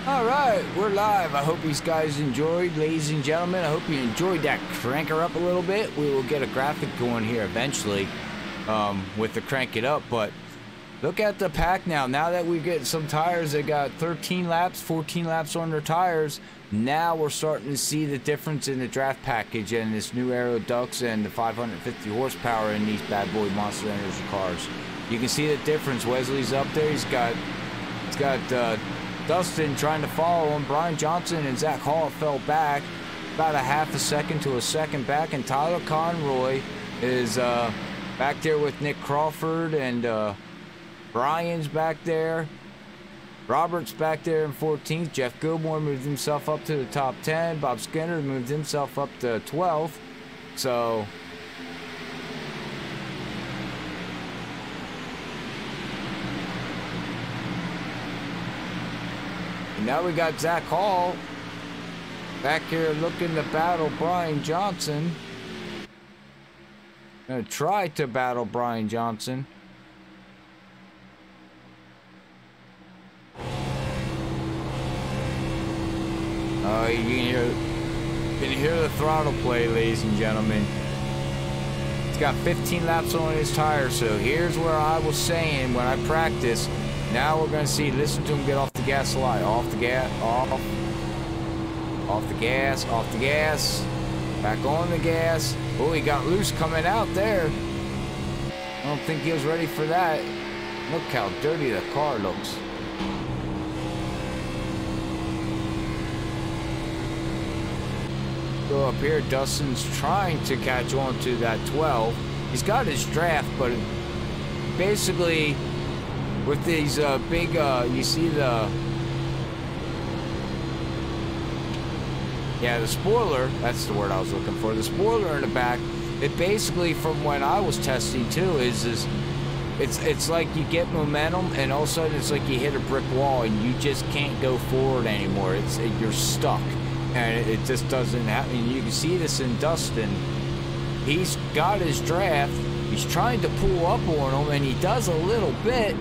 Alright, we're live. I hope these guys enjoyed, ladies and gentlemen. I hope you enjoyed that crank her up a little bit. We will get a graphic going here eventually with the crank it up. But look at the pack now. Now that we get some tires, they got 13 laps, 14 laps on their tires. Now we're starting to see the difference in the draft package and this new aero ducts and the 550 horsepower in these bad boy Monster Energy cars. You can see the difference. Wesley's up there. He's got Dustin trying to follow him. Brian Johnson and Zach Hall fell back about a half a second to a second back, and Tyler Conroy is back there with Nick Crawford, and Brian's back there. Robert's back there in 14th. Jeff Gilmore moved himself up to the top 10. Bob Skinner moved himself up to 12th. So now we got Zach Hall back here looking to battle Brian Johnson. Gonna try to battle Brian Johnson. You can hear the throttle play, ladies and gentlemen. He's got 15 laps on his tire, so here's where I was saying when I practiced. Now we're gonna see. Listen to him get off the gas a lot. Off the gas, off the gas, off the gas. Back on the gas. Oh, he got loose coming out there. I don't think he was ready for that. Look how dirty the car looks. Go up here. Dustin's trying to catch on to that 12. He's got his draft, but basically with these big, you see the spoiler, that's the word I was looking for. The spoiler in the back, it basically, from when I was testing too, is it's like you get momentum and all of a sudden it's like you hit a brick wall and you just can't go forward anymore. You're stuck. And it just doesn't happen. You can see this in Dustin. He's got his draft. He's trying to pull up on him, and he does a little bit,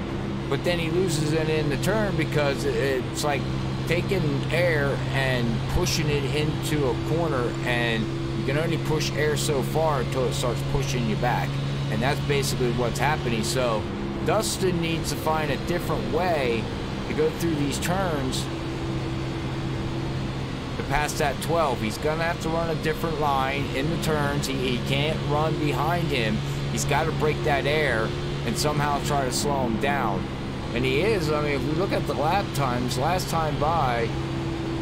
but then he loses it in the turn because it's like taking air and pushing it into a corner, and you can only push air so far until it starts pushing you back. And that's basically what's happening. So Dustin needs to find a different way to go through these turns past that 12. He's gonna have to run a different line in the turns. He can't run behind him. He's got to break that air and somehow try to slow him down. And he is. I mean, if we look at the lap times, last time by,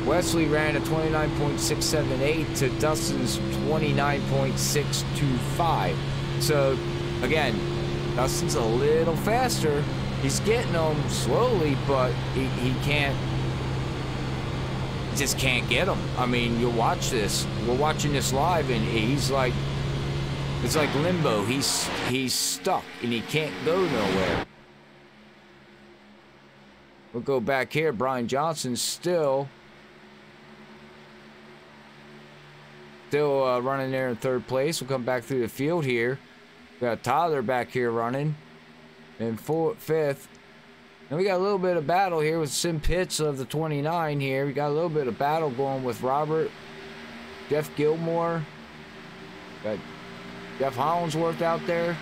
Wesley ran a 29.678 to Dustin's 29.625. So again, Dustin's a little faster. He's getting them slowly, but he can't. Just can't get him. I mean, you'll watch this. We're watching this live, and he's like, it's like limbo. He's stuck, and he can't go nowhere. We'll go back here. Brian Johnson still running there in third place. We'll come back through the field here. We got Tyler back here running in fifth. And we got a little bit of battle here with Sim Pitts of the 29 here. We got a little bit of battle going with Robert, Jeff Gilmore. Got Jeff Hollingsworth out there.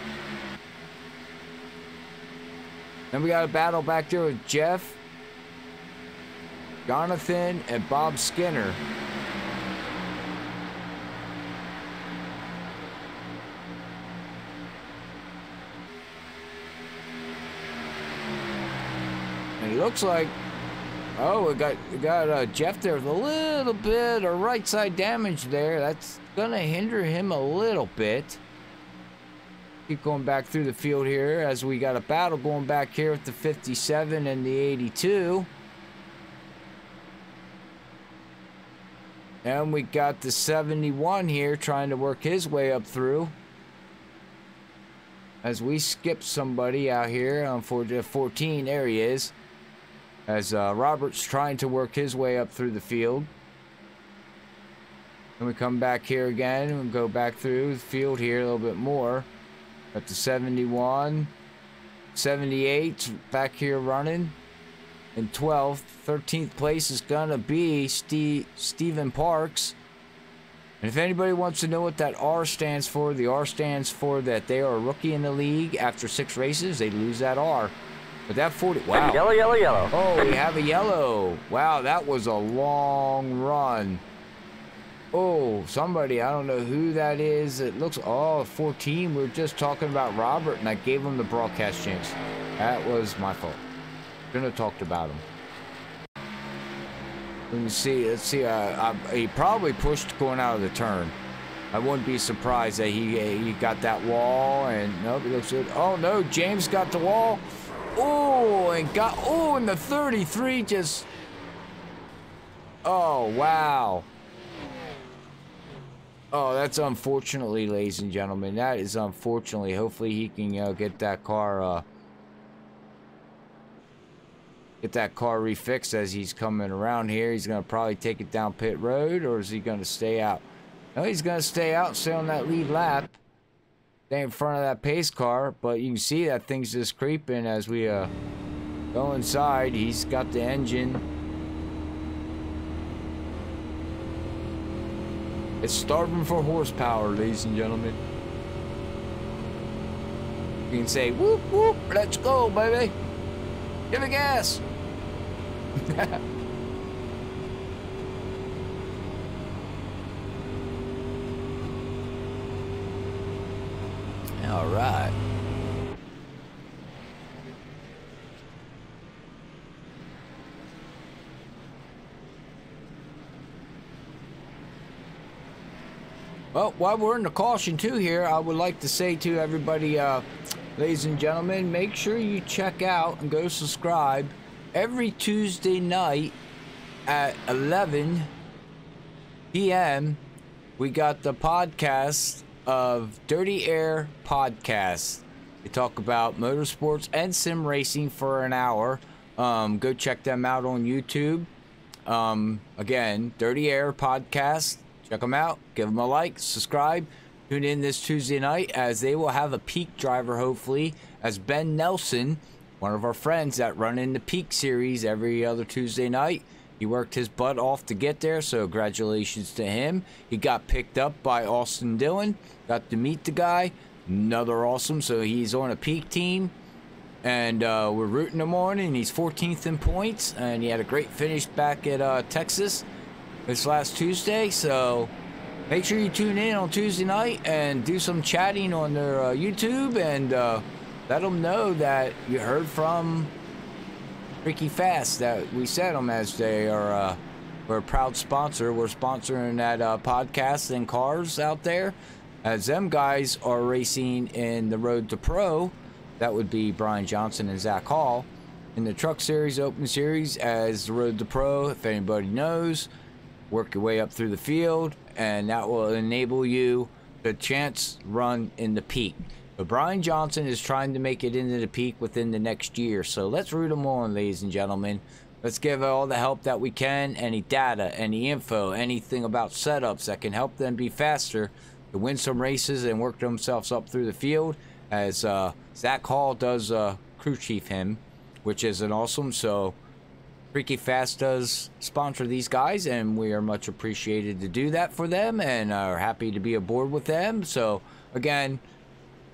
Then we got a battle back there with Jeff, Jonathan, and Bob Skinner. It looks like, oh, we got Jeff there with a little bit of right side damage there. That's gonna hinder him a little bit. Keep going back through the field here as we got a battle going back here with the 57 and the 82. And we got the 71 here trying to work his way up through. As we skip somebody out here on 14, there he is. As Robert's trying to work his way up through the field. And we come back here again and go back through the field here a little bit more. Got the 71, 78 back here running. In 12th, 13th place is gonna be Stephen Parks. And if anybody wants to know what that R stands for, the R stands for that they are a rookie in the league. After 6 races, they lose that R. But that 40, wow. Yellow, yellow, yellow. Oh, we have a yellow. Wow, that was a long run. Oh, somebody, I don't know who that is. It looks, oh, 14. We were just talking about Robert, and I gave him the broadcast jinx. That was my fault. Shouldn't have talked about him. Let me see. Let's see. He probably pushed going out of the turn. I wouldn't be surprised that he got that wall, and nope, it looks good. Oh, no, James got the wall. Oh, and and the 33 just, oh, wow. Oh, that's unfortunately, ladies and gentlemen. That is unfortunately. Hopefully he can get that car refixed as he's coming around here. He's going to probably take it down pit road, or is he going to stay out? No, he's going to stay out, stay on that lead lap. Stay in front of that pace car, but you can see that thing's just creeping as we go inside. He's got the engine It's starving for horsepower, ladies and gentlemen. You can say, whoop, whoop, let's go, baby. Give it gas. All right. Well, while we're in the caution too here, I would like to say to everybody, ladies and gentlemen, make sure you check out and go subscribe every Tuesday night at 11 p.m. We got the podcast of Dirty Air Podcast. We talk about motorsports and sim racing for an hour. Go check them out on YouTube. Again, Dirty Air Podcast. Check them out. Give them a like. Subscribe. Tune in this Tuesday night as they will have a Peak driver, hopefully, as Ben Nelson, one of our friends that run in the Peak series every other Tuesday night. He worked his butt off to get there, so congratulations to him. He got picked up by Austin Dillon. Got to meet the guy. Another awesome. So he's on a Peak team. And we're rooting him on, and he's 14th in points. And he had a great finish back at Texas this last Tuesday. So make sure you tune in on Tuesday night and do some chatting on their YouTube, and let them know that you heard from Freaky Fast, that we said them, as they are we're a proud sponsor. We're sponsoring that podcast and cars out there, as them guys are racing in the Road to Pro. That would be Brian Johnson and Zach Hall in the Truck Series Open Series as the Road to Pro, if anybody knows. Work your way up through the field, and that will enable you the chance run in the Peak. But Brian Johnson is trying to make it into the Peak within the next year, so let's root him on, ladies and gentlemen. Let's give all the help that we can, any data, any info, anything about setups that can help them be faster to win some races and work themselves up through the field, as Zach Hall does crew chief him, which is an awesome. So Freaky Fast does sponsor these guys, and we are much appreciated to do that for them, and are happy to be aboard with them. So again,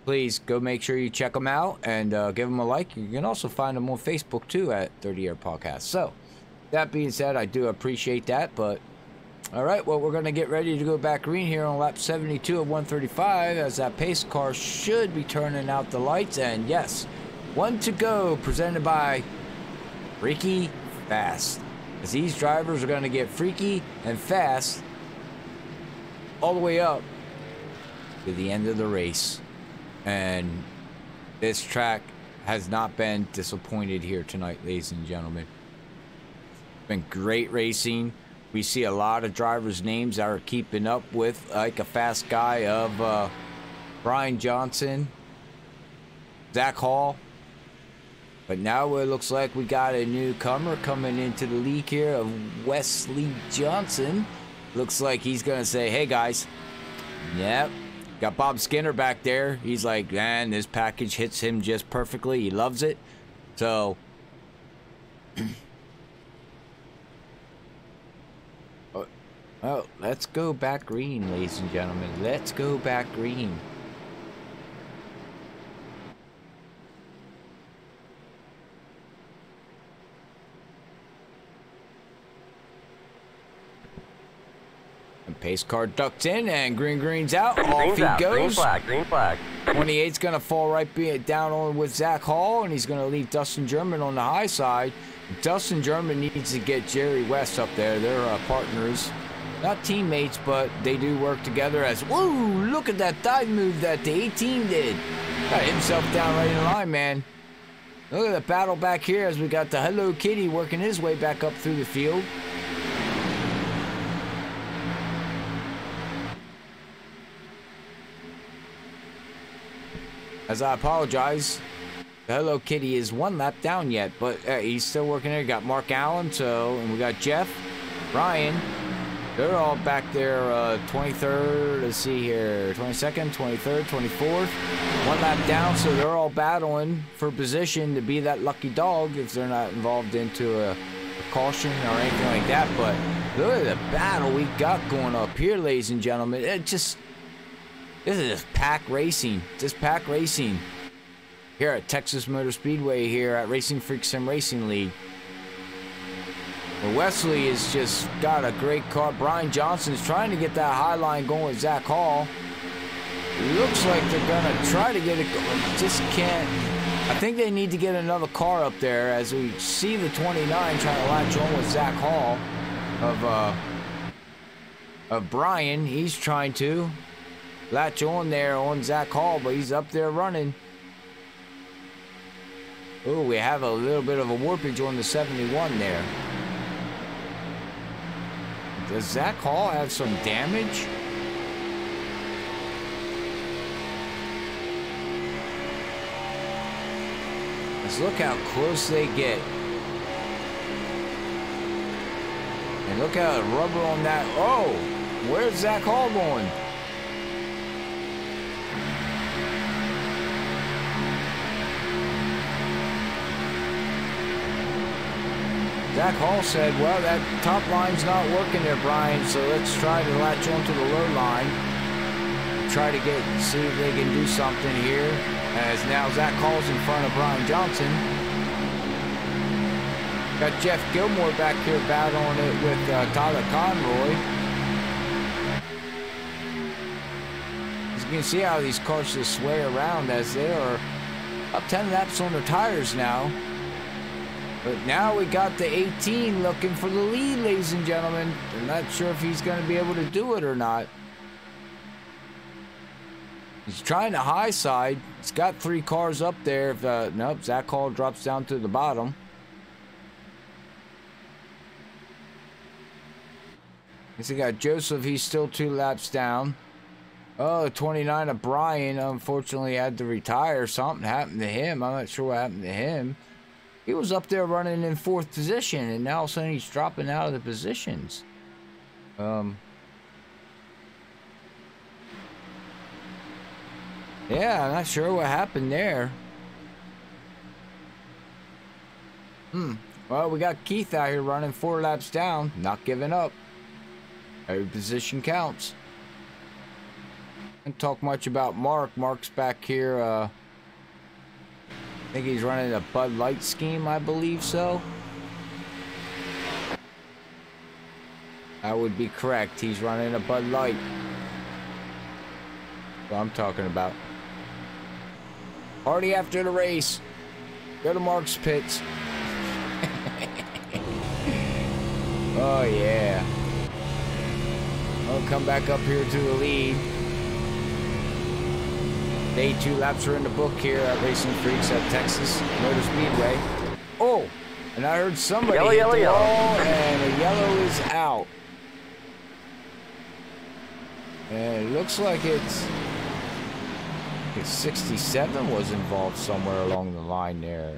please go make sure you check them out and give them a like. You can also find them on Facebook too at 30 Air Podcast. So that being said, I do appreciate that. But all right, well, we're going to get ready to go back green here on lap 72 of 135, as that pace car should be turning out the lights. And yes, one to go, presented by Freaky Fast, as these drivers are going to get freaky and fast all the way up to the end of the race. And this track has not been disappointed here tonight, ladies and gentlemen. It's been great racing. We see a lot of drivers' names that are keeping up with, like a fast guy of Brian Johnson, Zach Hall. But now it looks like we got a newcomer coming into the league here of Wesley Johnson. Looks like he's going to say, hey, guys. Yep. Got Bob Skinner back there. He's like, man, this package hits him just perfectly. He loves it. So, oh, let's go back green, ladies and gentlemen. Let's go back green. And pace car ducks in, and green's out. Off he goes. Green flag. 28's going to fall right down on with Zach Hall, and he's going to leave Dustin German on the high side. Dustin German needs to get Jerry West up there. They're partners. Not teammates, but they do work together. As, whoa, look at that dive move that the 18 did. Got himself down right in line, man. Look at the battle back here as we got the Hello Kitty working his way back up through the field. As I apologize, the Hello Kitty is one lap down yet, but he's still working there. Got Mark Allen, and we got Jeff, Ryan. They're all back there, 23rd, let's see here, 22nd, 23rd, 24th. One lap down, so they're all battling for position to be that lucky dog if they're not involved into a caution or anything like that, but look at the battle we got going up here, ladies and gentlemen. This is just pack racing, here at Texas Motor Speedway here at Racinfreeks Sim Racing League. Well, Wesley has just got a great car. Brian Johnson's trying to get that high line going with Zach Hall. It looks like they're gonna try to get it going, just can't. I think they need to get another car up there as we see the 29 trying to latch on with Zach Hall of Brian. He's trying to latch on there on Zach Hall, but he's up there running. Oh, we have a little bit of a warpage on the 71 there. Does Zach Hall have some damage? Let's look how close they get. And look how the rubber on that. Oh, where's Zach Hall going? Zach Hall said, well, that top line's not working there, Brian, so let's try to latch onto the low line. Try to see if they can do something here. As now Zach Hall's in front of Brian Johnson. Got Jeff Gilmore back here battling it with Tyler Conroy. As you can see how these cars just sway around as they are up 10 laps on their tires now. But now we got the 18 looking for the lead, ladies and gentlemen. I'm not sure if he's going to be able to do it or not. He's trying to high side. He's got 3 cars up there. Nope, Zach Hall drops down to the bottom. Guess we got Joseph. He's still 2 laps down. Oh, 29 of Brian unfortunately had to retire. Something happened to him. I'm not sure what happened to him. He was up there running in 4th position, and now all of a sudden he's dropping out of the positions. Yeah, I'm not sure what happened there. Well, we got Keith out here running 4 laps down, not giving up. Every position counts. Can't talk much about Mark. Mark's back here, I think he's running a Bud Light scheme, I believe so. That would be correct. He's running a Bud Light. What I'm talking about. Party after the race. Go to Mark's pits. Oh, yeah. I'll come back up here to the lead. Day 2 laps are in the book here at Racinfreeks at Texas Motor Speedway. Oh, and I heard somebody hit the wall, and the yellow is out. And it looks like it's 67 was involved somewhere along the line there.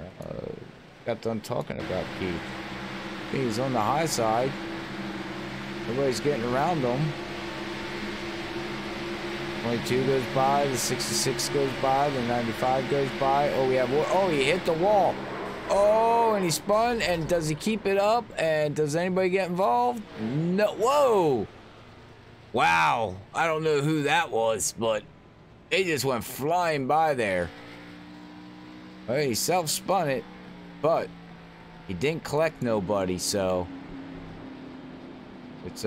Got done talking about Keith. He's on the high side. Everybody's getting around him. 22 goes by, the 66 goes by, the 95 goes by. Oh, we have, oh, he hit the wall. Oh, and he spun, and does he keep it up? And does anybody get involved? No, whoa. Wow, I don't know who that was, but it just went flying by there. Well, he self-spun it, but he didn't collect nobody, so it's,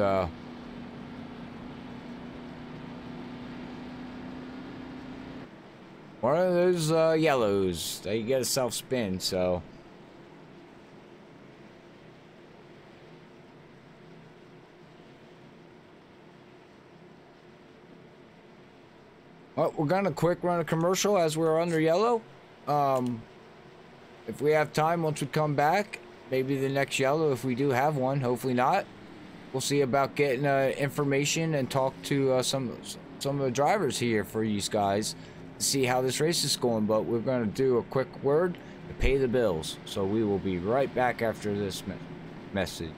one of those yellows that you get a self-spin, so. Well, we're gonna quick run a commercial as we're under yellow. If we have time, once we come back, maybe the next yellow, if we do have one, hopefully not. We'll see about getting information and talk to some of the drivers here for you guys. See how this race is going, but we're going to do a quick word to pay the bills. So we will be right back after this message.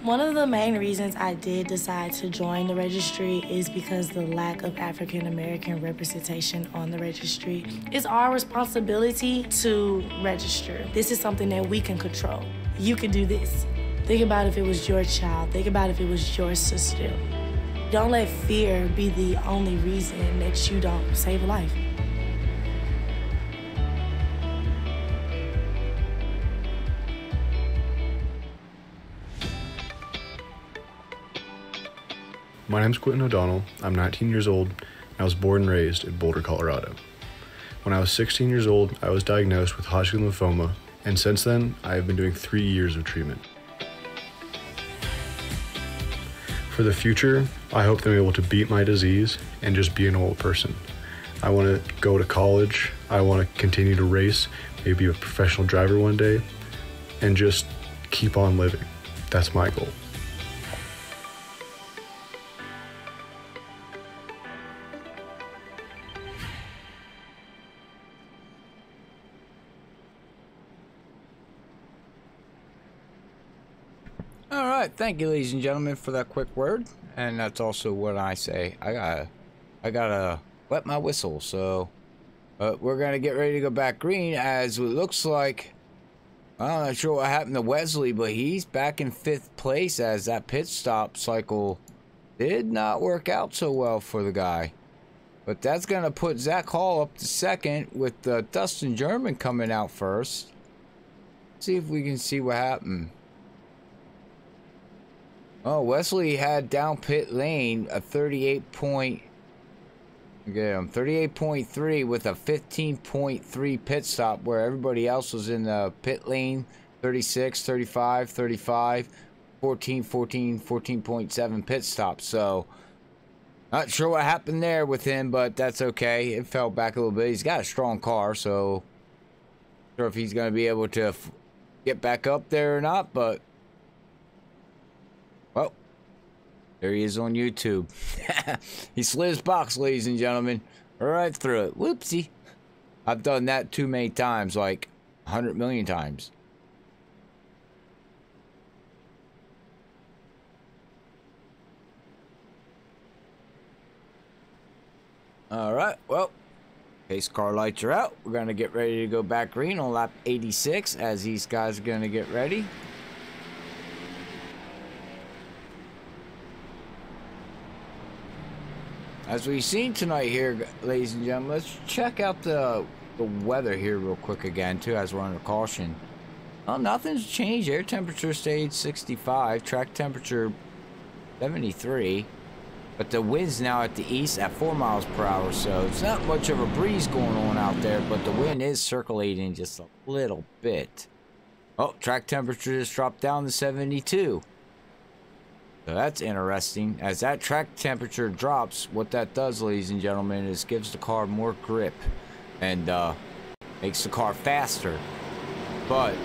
One of the main reasons I did decide to join the registry is because the lack of African American representation on the registry. It's our responsibility to register. This is something that we can control. You can do this. Think about if it was your child. Think about if it was your sister. Don't let fear be the only reason that you don't save a life. My name's Quentin O'Donnell. I'm 19 years old, and I was born and raised in Boulder, Colorado. When I was 16 years old, I was diagnosed with Hodgkin lymphoma, and since then, I have been doing 3 years of treatment. For the future, I hope to be able to beat my disease and just be an old person. I want to go to college, I want to continue to race, maybe be a professional driver one day, and just keep on living. That's my goal. All right, thank you, ladies and gentlemen, for that quick word. And that's also what I say. I gotta wet my whistle. So we're gonna get ready to go back green, as it looks like, I'm not sure what happened to Wesley, but he's back in 5th place, as that pit stop cycle did not work out so well for the guy. But that's gonna put Zach Hall up to 2nd, with Dustin German coming out 1st. See if we can see what happened. Oh, Wesley had down pit lane a 38.3 with a 15.3 pit stop, where everybody else was in the pit lane 36, 35, 35, 14, 14, 14.7 pit stop. So not sure what happened there with him, but that's okay. It fell back a little bit. He's got a strong car, so not sure if he's going to be able to get back up there or not, but well, there he is on YouTube. He slid his box, ladies and gentlemen, right through it. Whoopsie. I've done that too many times, like 100 million times. All right, well, pace car lights are out. We're going to get ready to go back green on lap 86, as these guys are going to get ready. As we've seen tonight here, ladies and gentlemen, let's check out the weather here real quick again, too, as we're under caution. Well, nothing's changed. Air temperature stayed 65, track temperature 73, but the wind's now at the east at 4 miles per hour, so it's not much of a breeze going on out there, but the wind is circulating just a little bit. Oh, track temperature just dropped down to 72. So that's interesting. As that track temperature drops, what that does, ladies and gentlemen, is gives the car more grip and makes the car faster. But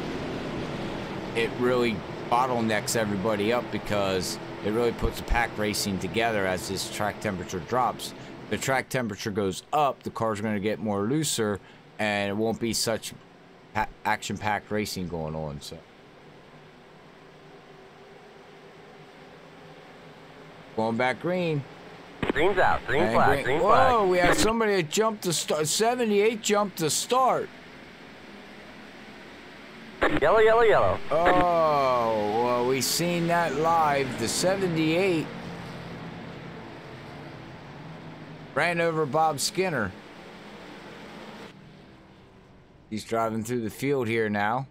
it really bottlenecks everybody up, because it really puts the pack racing together as this track temperature drops. The track temperature goes up, the car's going to get more looser, and it won't be such action-packed racing going on. So going back green. Green's out. Green flag. Green flag. Whoa, we had somebody that jumped to start. 78 jumped to start. Yellow, yellow, yellow. Oh, well, we seen that live. The 78 ran over Bob Skinner. He's driving through the field here now.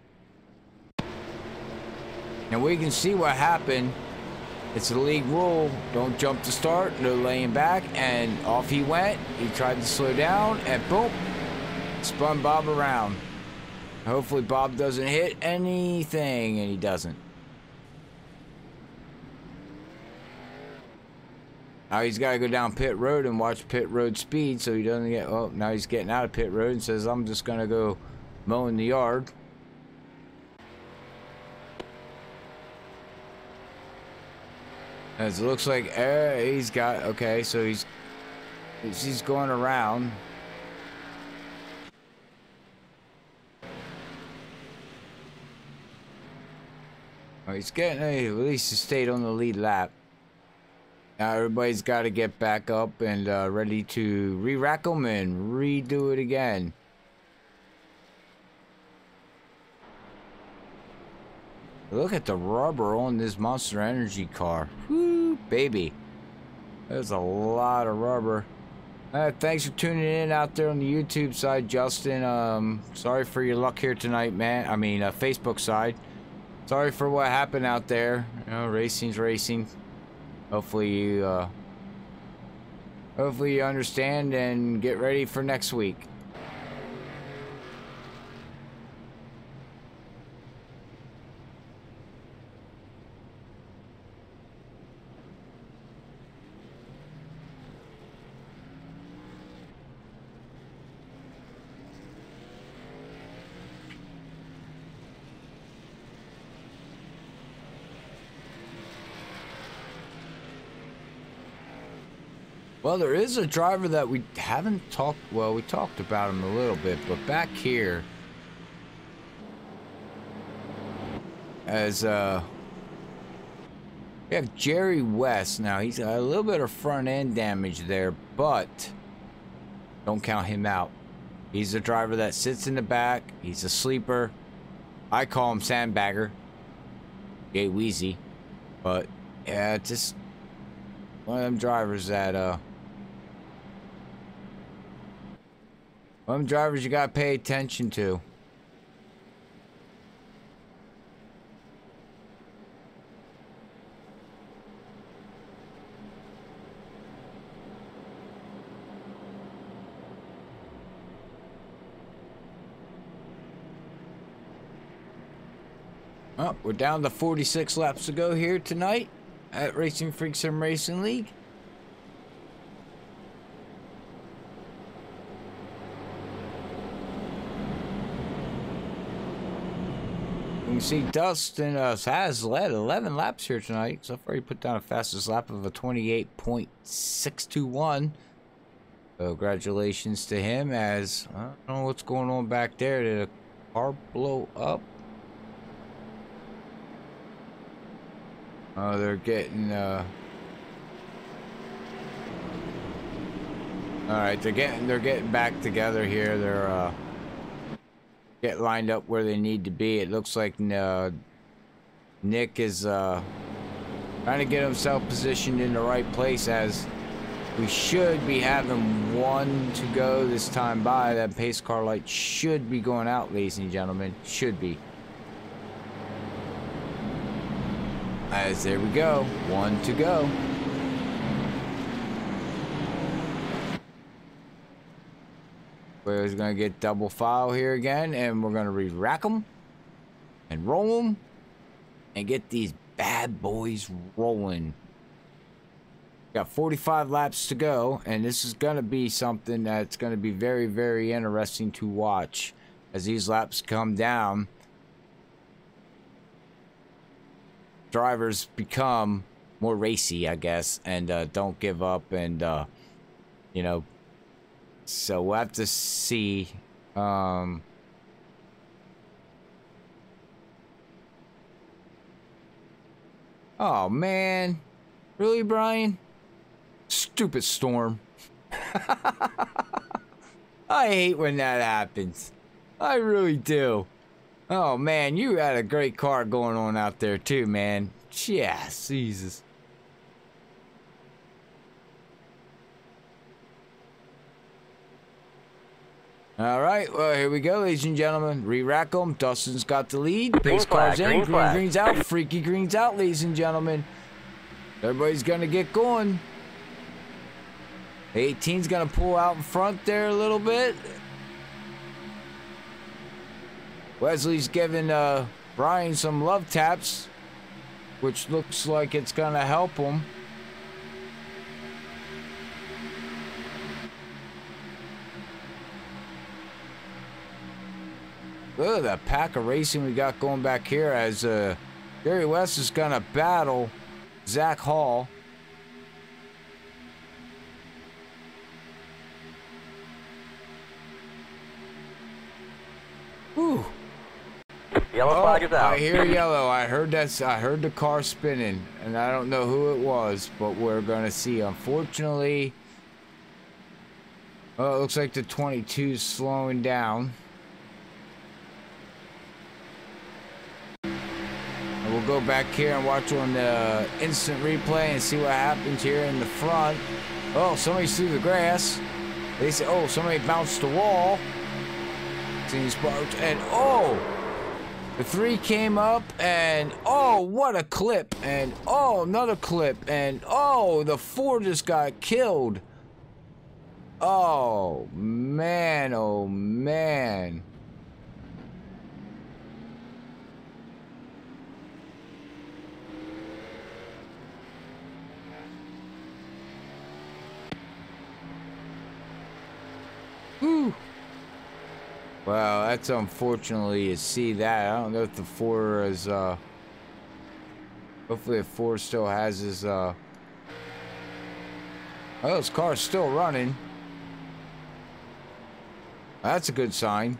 And we can see what happened. It's a league rule. Don't jump to start. No laying back. And off he went. He tried to slow down. And boom. Spun Bob around. Hopefully Bob doesn't hit anything. And he doesn't. Now he's got to go down pit road and watch pit road speed so he doesn't get... Oh, now he's getting out of pit road and says, I'm just going to go mowing the yard. As it looks like he's got... Okay, so he's going around. Oh, he's getting at least he stayed on the lead lap. Now everybody's got to get back up and ready to re-rack them and redo it again. Look at the rubber on this Monster Energy car. Woo, baby. There's a lot of rubber. Thanks for tuning in out there on the YouTube side, Justin. Sorry for your luck here tonight, man. I mean, Facebook side. Sorry for what happened out there. You know, racing's racing. Hopefully you understand and get ready for next week. Well, there is a driver that we haven't talked, well, we talked about him a little bit, but back here, as, we have Jerry West. Now, he's got a little bit of front end damage there, but don't count him out. He's a driver that sits in the back. He's a sleeper. I call him Sandbagger. Gay Wheezy. But, yeah, just one of them drivers that, one of them drivers you gotta pay attention to. Oh, we're down to 46 laps to go here tonight at Racinfreeks Sim Racing League. You can see Dustin has led 11 laps here tonight. So far, he put down a fastest lap of a 28.621. So, congratulations to him. As I don't know what's going on back there. Did a car blow up? Oh, they're getting. All right, they're getting back together here. They're get lined up where they need to be. It looks like Nick is trying to get himself positioned in the right place, as we should be having one to go this time by. That pace car light should be going out, ladies and gentlemen. Should be. As there we go, one to go. We're gonna get double file here again, and we're gonna re-rack them and roll them and get these bad boys rolling. Got 45 laps to go, and this is gonna be something that's gonna be very, very interesting to watch as these laps come down. Drivers become more racy, I guess, and don't give up, and you know. So we'll have to see. Oh man, really, Brian? Stupid storm. I hate when that happens. I really do. Oh man, you had a great car going on out there too, man. Yeah, Jesus. All right, well, here we go, ladies and gentlemen. Re-rack them. Dustin's got the lead. Pace cars in. Green's out. Freaky Green's out, ladies and gentlemen. Everybody's going to get going. 18's going to pull out in front there a little bit. Wesley's giving Brian some love taps, which looks like it's going to help him. Look at that pack of racing we got going back here, as Jerry West is going to battle Zach Hall. Whew. Yellow Oh, flag is out. I hear yellow. I heard that. I heard the car spinning, and I don't know who it was, but we're gonna see. Unfortunately, oh, it looks like the 22's slowing down. And we'll go back here and watch on the instant replay and see what happens here in the front. Oh, somebody's through the grass. They say, oh, somebody bounced the wall. And oh, the 3 came up, and oh, what a clip, and oh, another clip, and oh, the 4 just got killed. Oh man, oh man. Whew. Well, that's unfortunately to see that. I don't know if the 4 is, hopefully the 4 still has his, oh, his car's still running. That's a good sign.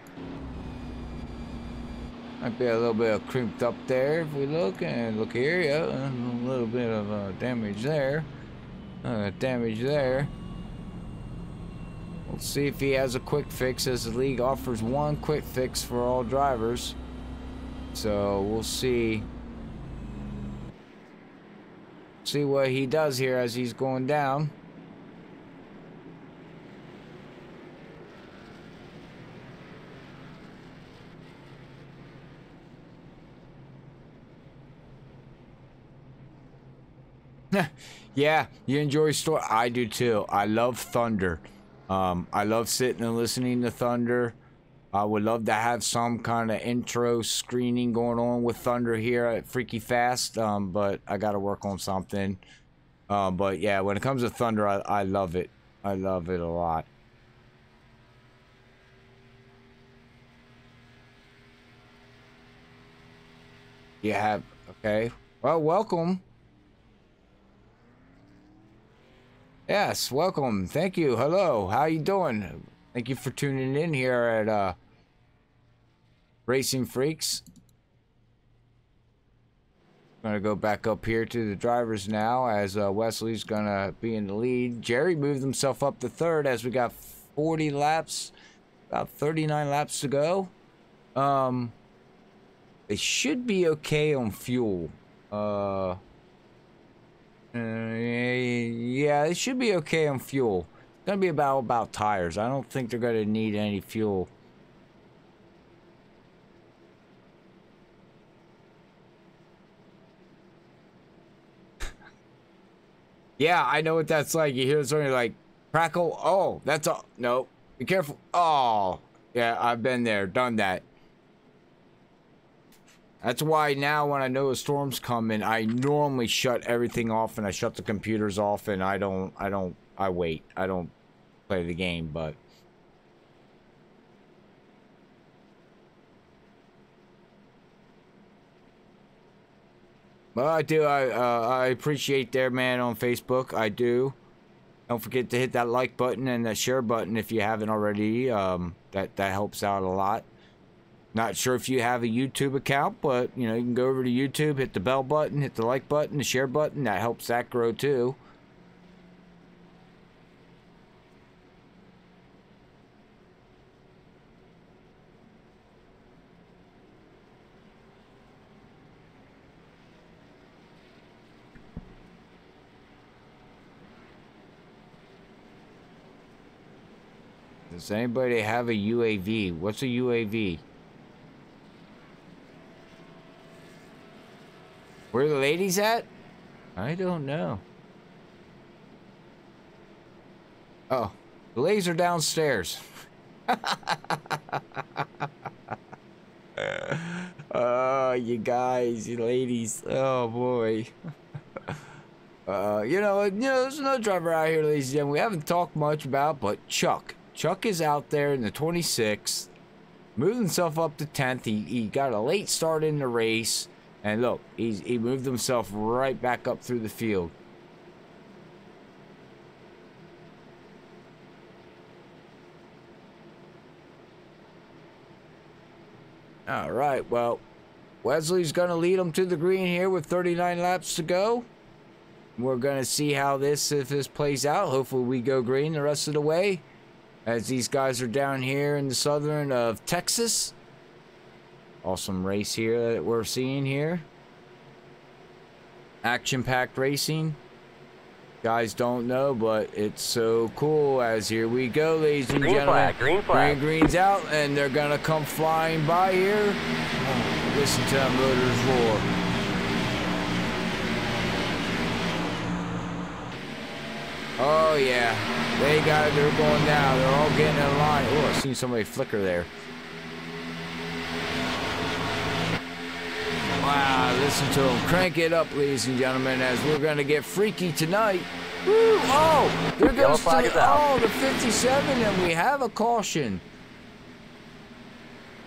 Might be a little bit of crimped up there if we look, and look here, yeah, a little bit of damage there. Damage there. We'll see if he has a quick fix, as the league offers 1 quick fix for all drivers. So we'll see. See what he does here as he's going down. Yeah, you enjoy story. I do too. I love Thunder. I love sitting and listening to Thunder. I would love to have some kind of intro screening going on with Thunder here at Freaky Fast, but I got to work on something. But yeah, when it comes to Thunder, I love it. I love it a lot. You have, okay. Well, welcome. Yes, welcome. Thank you. Hello. How you doing? Thank you for tuning in here at Racinfreeks. Gonna go back up here to the drivers now, as Wesley's gonna be in the lead. Jerry moved himself up to 3rd as we got 40 laps, about 39 laps to go. They should be okay on fuel. Yeah, it should be okay on fuel. It's gonna be about tires. I don't think they're gonna need any fuel. Yeah, I know what that's like. You hear something like crackle. Oh, that's all. No, be careful. Oh, yeah, I've been there, done that. That's why now when I know a storm's coming, I normally shut everything off, and I shut the computers off, and I wait. I don't play the game, but I do. I appreciate their man on Facebook. I do. Don't forget to hit that like button and that share button if you haven't already. That helps out a lot. Not sure if you have a YouTube account, but you know, you can go over to YouTube, hit the bell button, hit the like button, the share button. That helps that grow too. Does anybody have a UAV? What's a UAV? Where are the ladies at? I don't know. Oh, the ladies are downstairs. Oh, you guys, you ladies. Oh boy. There's another driver out here, ladies and gentlemen, we haven't talked much about, but Chuck. Chuck is out there in the 26th, moved himself up to 10th. He got a late start in the race, and look, he moved himself right back up through the field. All right, well, Wesley's going to lead them to the green here with 39 laps to go. We're going to see how if this plays out. Hopefully we go green the rest of the way, as these guys are down here in the southern of Texas. Awesome race here that we're seeing here. Action-packed racing. Guys don't know, but it's so cool. As here we go, ladies and gentlemen. Green flag. Green's out, and they're gonna come flying by here. Oh, listen to them motors roar. Oh yeah, they're going down. They're all getting in line. Oh, I seen somebody flicker there. Wow, listen to them. Crank it up, ladies and gentlemen, as we're going to get freaky tonight. Woo! Oh, there goes the 57, and we have a caution.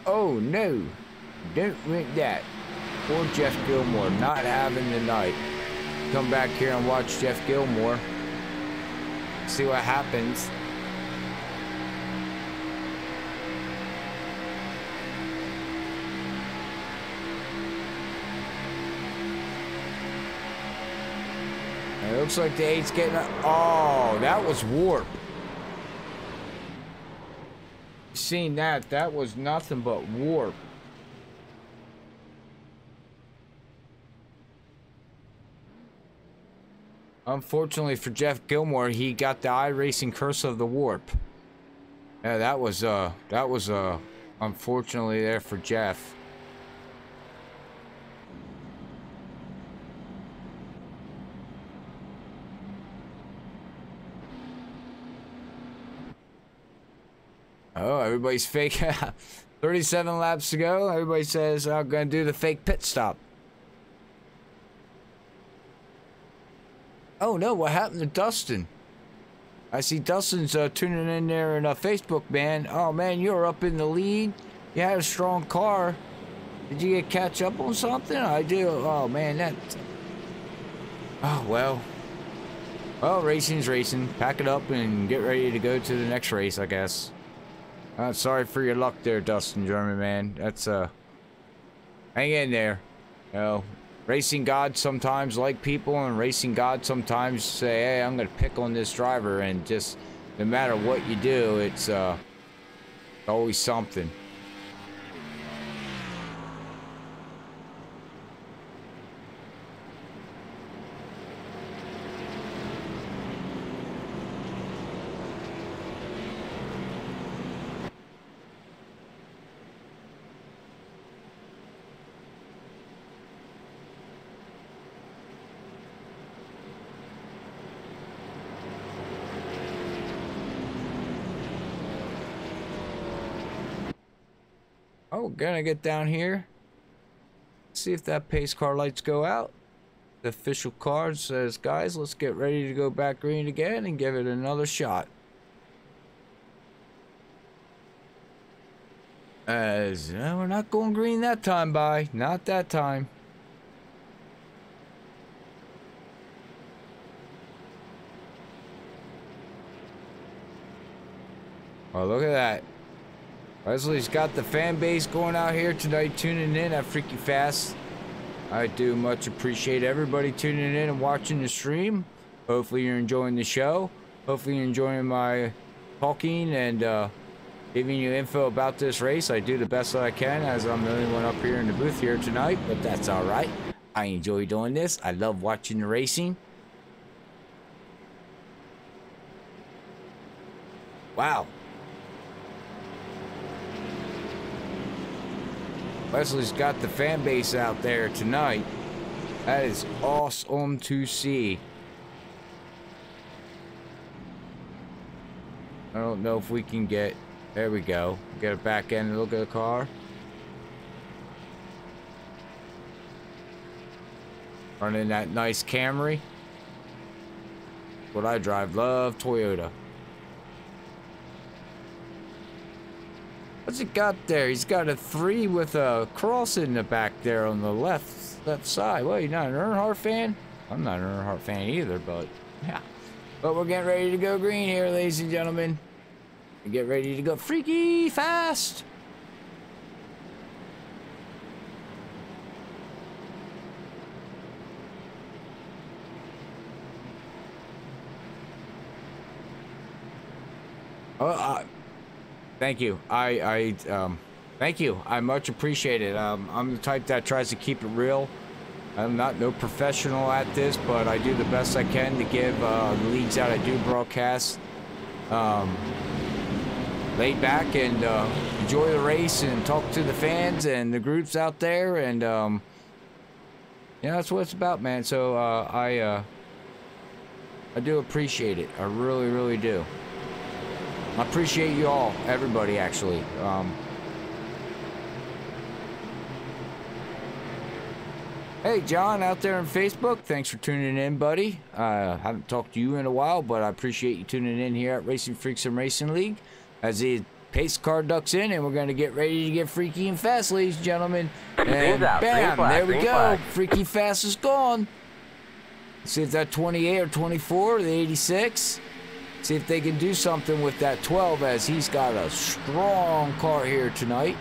Oh, no. Don't want that. Poor Jeff Gilmore, not having the night. Come back here and watch Jeff Gilmore. See what happens. It looks like the 8's getting up. Oh, that was warp. Seen that? That was nothing but warp. Unfortunately for Jeff Gilmore, he got the iRacing curse of the warp. Yeah, that was unfortunately there for Jeff. Oh, everybody's fake. 37 laps to go. Everybody says, I'm going to do the fake pit stop. Oh, no. What happened to Dustin? I see Dustin's tuning in there in Facebook, man. Oh, man, you're up in the lead. You had a strong car. Did you catch up on something? I do. Oh, man, that... Oh, well. Well, racing's racing. Pack it up and get ready to go to the next race, I guess. Sorry for your luck there, Dustin German, man. That's, hang in there. You know, racing gods sometimes like people, and racing gods sometimes say, hey, I'm gonna pick on this driver, and just, no matter what you do, it's, always something. Oh, gonna get down here. See if that pace car lights go out. The official card says, guys, let's get ready to go back green again and give it another shot. As we're not going green that time, bye. Not that time. Oh, look at that. Wesley's got the fan base going out here tonight, tuning in at Freaky Fast. I do much appreciate everybody tuning in and watching the stream. Hopefully you're enjoying the show. Hopefully you're enjoying my talking and giving you info about this race. I do the best that I can, as I'm the only one up here in the booth here tonight, but that's all right. I enjoy doing this. I love watching the racing. Wow. Wesley's got the fan base out there tonight. That is awesome to see. I don't know if we can get... There we go. Get a back end and look at the car. Running that nice Camry. What I drive. Love Toyota. What's he got there? He's got a 3 with a cross in the back there on the left side. Well, you're not an Earnhardt fan? I'm not an Earnhardt fan either, but yeah. But we're getting ready to go green here, ladies and gentlemen. We get ready to go freaky fast. Thank you. Thank you. I much appreciate it. I'm the type that tries to keep it real. I'm not no professional at this, but I do the best I can to give the leagues that I do broadcast laid back and enjoy the race and talk to the fans and the groups out there, and yeah, that's what it's about, man. So I do appreciate it. I really, really do. I appreciate you all, everybody, actually. Hey, John, out there on Facebook, thanks for tuning in, buddy. Haven't talked to you in a while, but I appreciate you tuning in here at Racinfreeks and Racing League as the pace car ducks in, and we're going to get ready to get freaky and fast, ladies and gentlemen. And bam, there we go. Freaky fast is gone. See if that 28 or 24, the 86. See if they can do something with that 12, as he's got a strong car here tonight.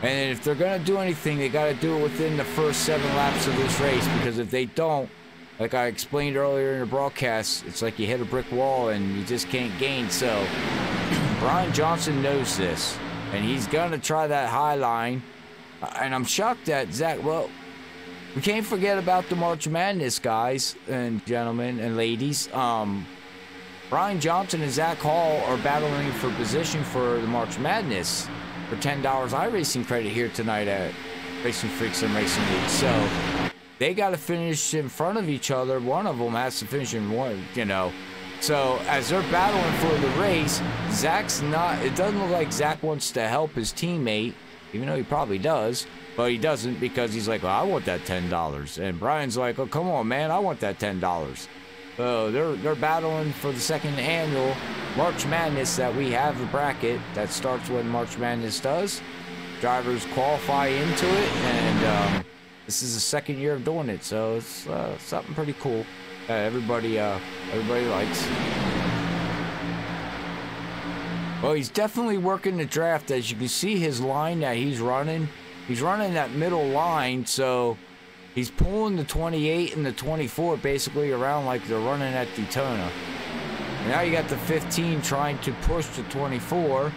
And if they're going to do anything, they got to do it within the first 7 laps of this race, because if they don't, like I explained earlier in the broadcast, it's like you hit a brick wall and you just can't gain. So Brian Johnson knows this, and he's going to try that high line. And I'm shocked that Zach, well, we can't forget about the March Madness, guys and gentlemen and ladies. Brian Johnson and Zach Hall are battling for position for the March Madness for $10 iRacing credit here tonight at Racinfreeks and Racing League. So they got to finish in front of each other. One of them has to finish in one, you know. So as they're battling for the race, Zach's not, it doesn't look like Zach wants to help his teammate, even though he probably does, but he doesn't, because he's like, well, I want that $10. And Brian's like, oh, come on, man, I want that $10. So they're battling for the second annual March Madness that we have a bracket that starts when March Madness does. Drivers qualify into it, and this is the second year of doing it, so it's something pretty cool. Everybody likes. Well, he's definitely working the draft. As you can see, his line that he's running that middle line, so he's pulling the 28 and the 24 basically around like they're running at Daytona. Now you got the 15 trying to push the 24.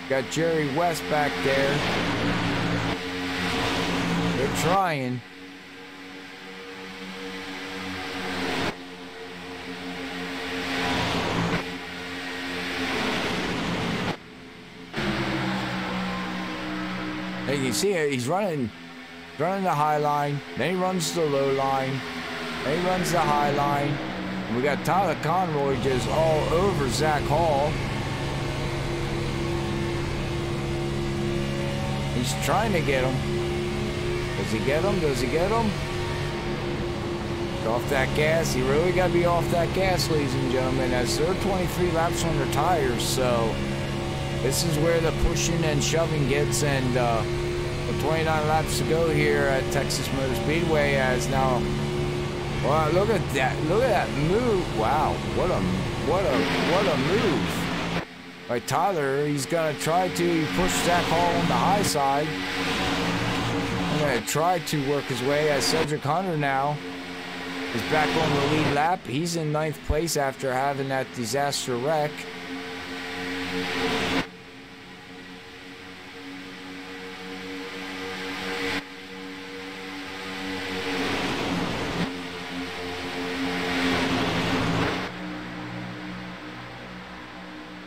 Got Jerry West back there. They're trying. Hey, you see it, he's running the high line, then he runs the low line, then he runs the high line. And we got Tyler Conroy just all over Zach Hall. He's trying to get him. Does he get him? Does he get him? Off that gas. He really got to be off that gas, ladies and gentlemen, as they're 23 laps on their tires. So this is where the pushing and shoving gets, and with 29 laps to go here at Texas Motor Speedway, as now, wow, look at that move. Wow, what a move by Tyler. He's gonna try to push Zach Hall on the high side. He's gonna try to work his way, as Cedric Hunter now is back on the lead lap. He's in 9th place after having that disaster wreck.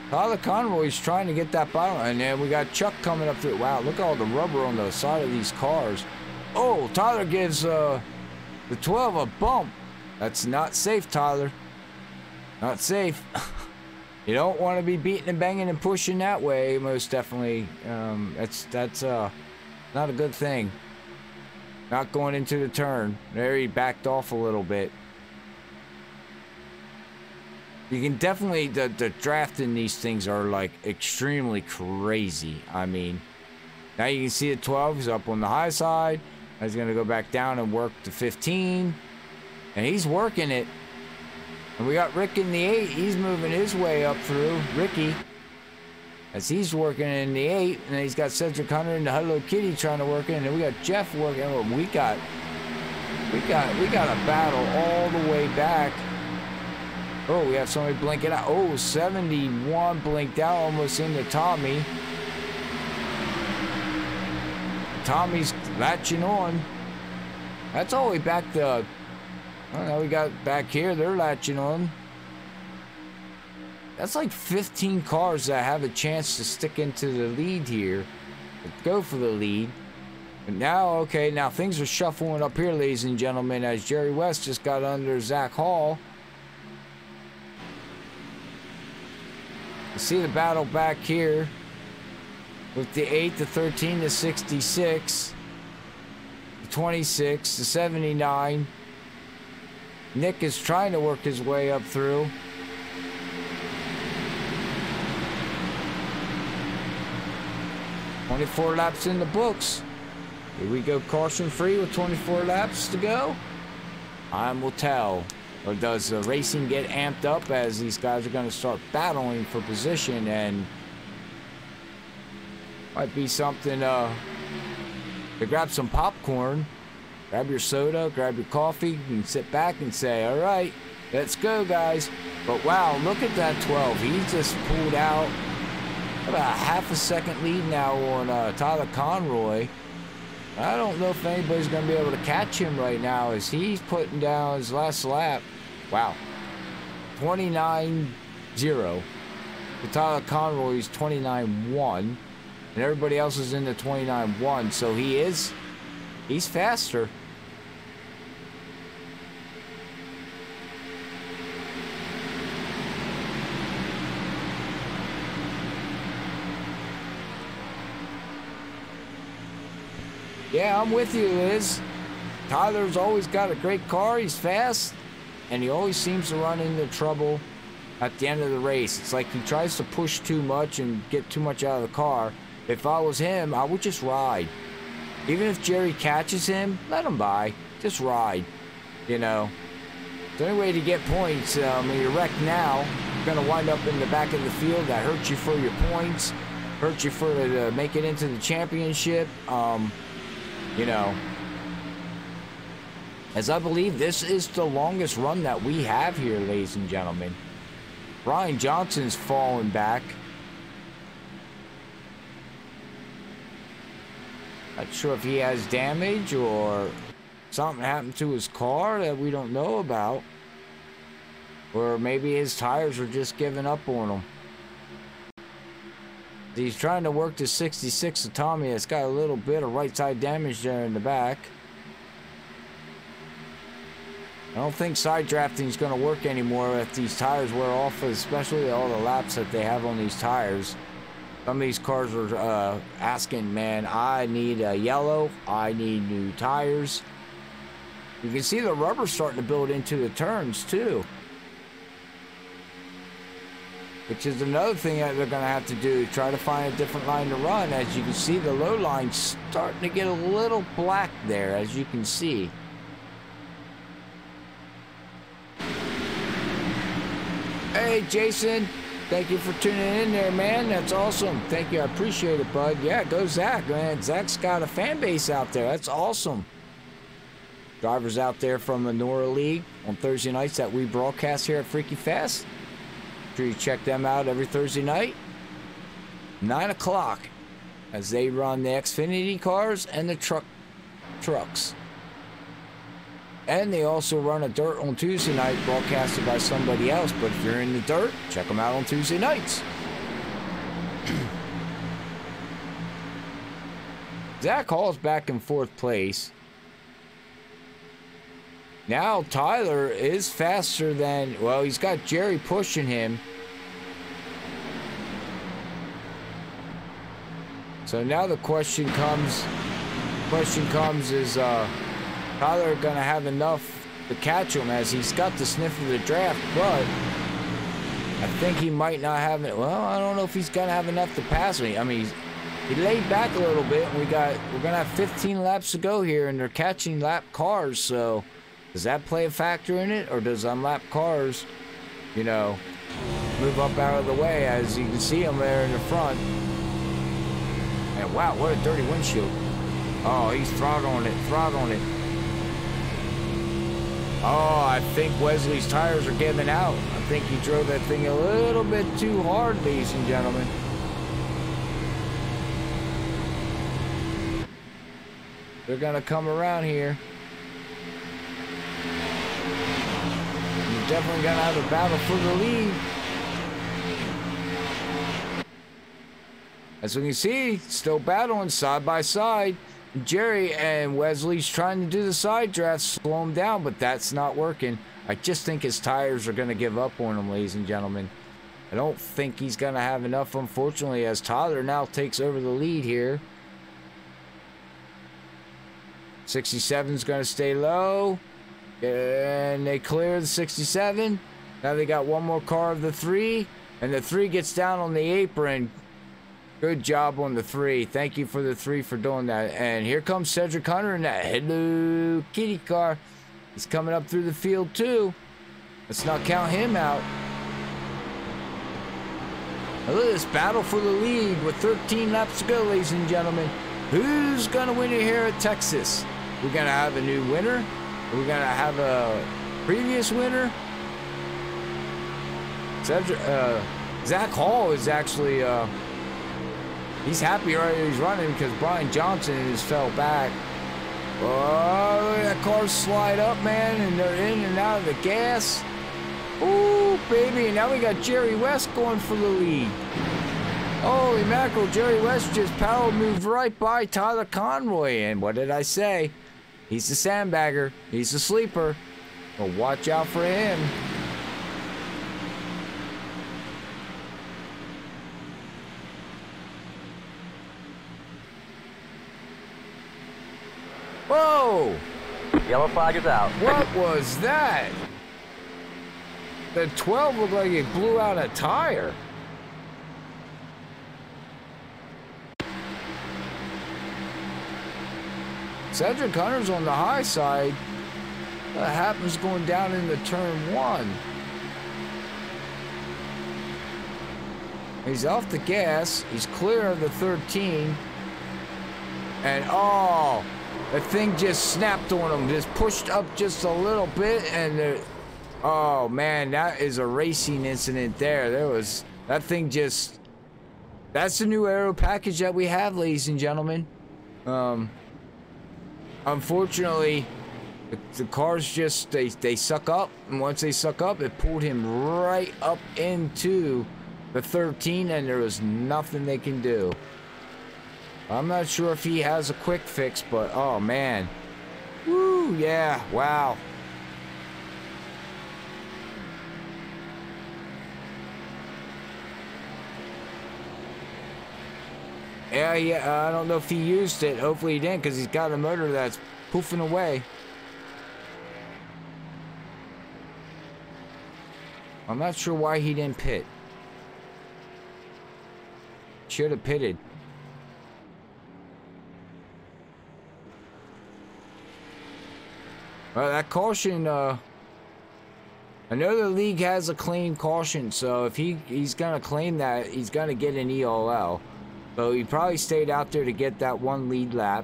Tyler Conroy's trying to get that bottom, and then we got Chuck coming up through. Wow, look at all the rubber on the side of these cars. Oh, Tyler gives the 12 a bump. That's not safe, Tyler. Not safe. You don't want to be beating and banging and pushing that way, most definitely. That's not a good thing. Not going into the turn. There he backed off a little bit. You can definitely, the draft in these things are like extremely crazy. I mean, now you can see the 12 is up on the high side. He's going to go back down and work the 15. And he's working it. And we got Rick in the 8. He's moving his way up through. Ricky, as he's working in the 8. And then he's got Cedric Hunter and the Hello Kitty trying to work in. And then we got Jeff working. Oh, we got a battle all the way back. Oh, we have somebody blinking out. Oh, 71 blinked out, almost into Tommy. Tommy's latching on. That's all the way back to... Oh, now we got back here. They're latching on. That's like 15 cars that have a chance to stick into the lead here. Go for the lead. But now, okay, now things are shuffling up here, ladies and gentlemen, as Jerry West just got under Zach Hall. You see the battle back here with the 8, the 13, the 66, the 26, the 79. Nick is trying to work his way up through. "24 laps in the books." Here we go, caution free with 24 laps to go. Time will tell. Or does the racing get amped up as these guys are going to start battling for position, and might be something to grab some popcorn, grab your soda, grab your coffee, and sit back and say, all right, let's go, guys. But wow, look at that 12. He just pulled out about half a second lead now on Tyler Conroy. I don't know if anybody's going to be able to catch him right now as he's putting down his last lap. Wow. 29-0. Tyler Conroy's 29-1. And everybody else is in the 29-1. So he's faster. Yeah, I'm with you, Liz. Tyler's always got a great car. He's fast, and he always seems to run into trouble at the end of the race. It's like he tries to push too much and get too much out of the car. If I was him, I would just ride. Even if Jerry catches him, let him by. Just ride, you know. It's the only way to get points. When you're wrecked now, you're going to wind up in the back of the field. That hurts you for your points, hurts you for to make it into the championship. You know, as I believe this is the longest run that we have here, ladies and gentlemen. Brian Johnson's falling back. Not sure if he has damage or something happened to his car that we don't know about. Or maybe his tires are just giving up on him. He's trying to work the 66 of Tommy. It's got a little bit of right side damage there in the back. I don't think side drafting is going to work anymore if these tires wear off, especially all the laps that they have on these tires. Some of these cars are asking, man, I need a yellow. I need new tires. You can see the rubber starting to build into the turns too. Which is another thing that they're going to have to do, try to find a different line to run. As you can see, the low line's starting to get a little black there, as you can see. Hey, Jason, thank you for tuning in there, man. That's awesome. Thank you. I appreciate it, bud. Yeah, go Zach, man. Zach's got a fan base out there. That's awesome. Drivers out there from the Nora League on Thursday nights that we broadcast here at Freaky Fast. You check them out every Thursday night, 9 o'clock, as they run the Xfinity cars and the trucks. And they also run a dirt on Tuesday night, broadcasted by somebody else. But if you're in the dirt, check them out on Tuesday nights. Zach Hall's back in 4th place. Now Tyler is faster than, well, he's got Jerry pushing him. So now the question comes is Tyler gonna have enough to catch him, as he's got the sniff of the draft, but I think he might not have it. Well, I don't know if he's gonna have enough to pass me. I mean, he laid back a little bit, and we're gonna have 15 laps to go here, and they're catching lap cars, so does that play a factor in it, or does unlap cars, you know, move up out of the way? As you can see them there in the front. And wow, what a dirty windshield. Oh, he's throttling it. Oh, I I think Wesley's tires are giving out. I think he drove that thing a little bit too hard, ladies and gentlemen. They're gonna come around here. You're definitely gonna have a battle for the lead. As we can see, still battling side by side. Jerry and Wesley's trying to do the side draft, slow him down, but that's not working. I just think his tires are going to give up on him, ladies and gentlemen. I don't think he's going to have enough, unfortunately, as Tyler now takes over the lead here. 67's going to stay low. And they clear the 67. Now they got one more car of the 3. And the 3 gets down on the apron. Good job on the 3. Thank you for the 3 for doing that. And here comes Cedric Hunter in that Hello Kitty car. He's coming up through the field too. Let's not count him out. Now look at this battle for the lead with 13 laps to go, ladies and gentlemen. Who's going to win it here at Texas? We're going to have a new winner? We're going to have a previous winner? Cedric, Zach Hall is actually... he's happy right he's running because Brian Johnson has fell back. Oh, that car slide up, man, and they're in and out of the gas. Ooh, baby, and now we got Jerry West going for the lead. Holy mackerel, Jerry West just power moved right by Tyler Conroy, and what did I say? He's the sandbagger. He's the sleeper. Well, watch out for him. Whoa! Yellow flag is out. What was that? The 12 looked like it blew out a tire. Cedric Hunter's on the high side. What happens going down into turn 1? He's off the gas. He's clear of the 13. And oh, the thing just snapped on him. Just pushed up just a little bit, and oh man, that is a racing incident there. That thing just. That's the new aero package that we have, ladies and gentlemen. Unfortunately, the cars just they suck up, and once they suck up, it pulled him right up into the 13, and there was nothing they can do. I'm not sure if he has a quick fix, but oh man. Woo, yeah, wow. Yeah, I don't know if he used it. Hopefully he didn't, because he's got a motor that's poofing away. I'm not sure why he didn't pit. Should have pitted. Well, that caution, I know the league has a clean caution, so if he's going to claim that, he's going to get an ELL. So he probably stayed out there to get that one lead lap.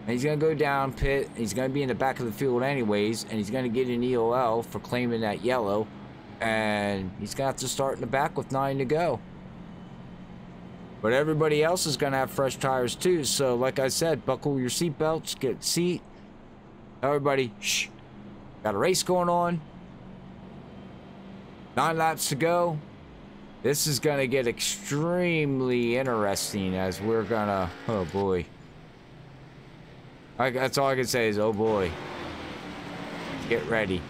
And he's going to go down, pit. He's going to be in the back of the field anyways, and he's going to get an ELL for claiming that yellow. And he's going to have to start in the back with 9 to go. But everybody else is going to have fresh tires too, so like I said, buckle your seatbelts, get a seat. Everybody, shh. Got a race going on. 9 laps to go. This is going to get extremely interesting as we're going to... Oh, boy. That's all I can say is, oh, boy. Get ready.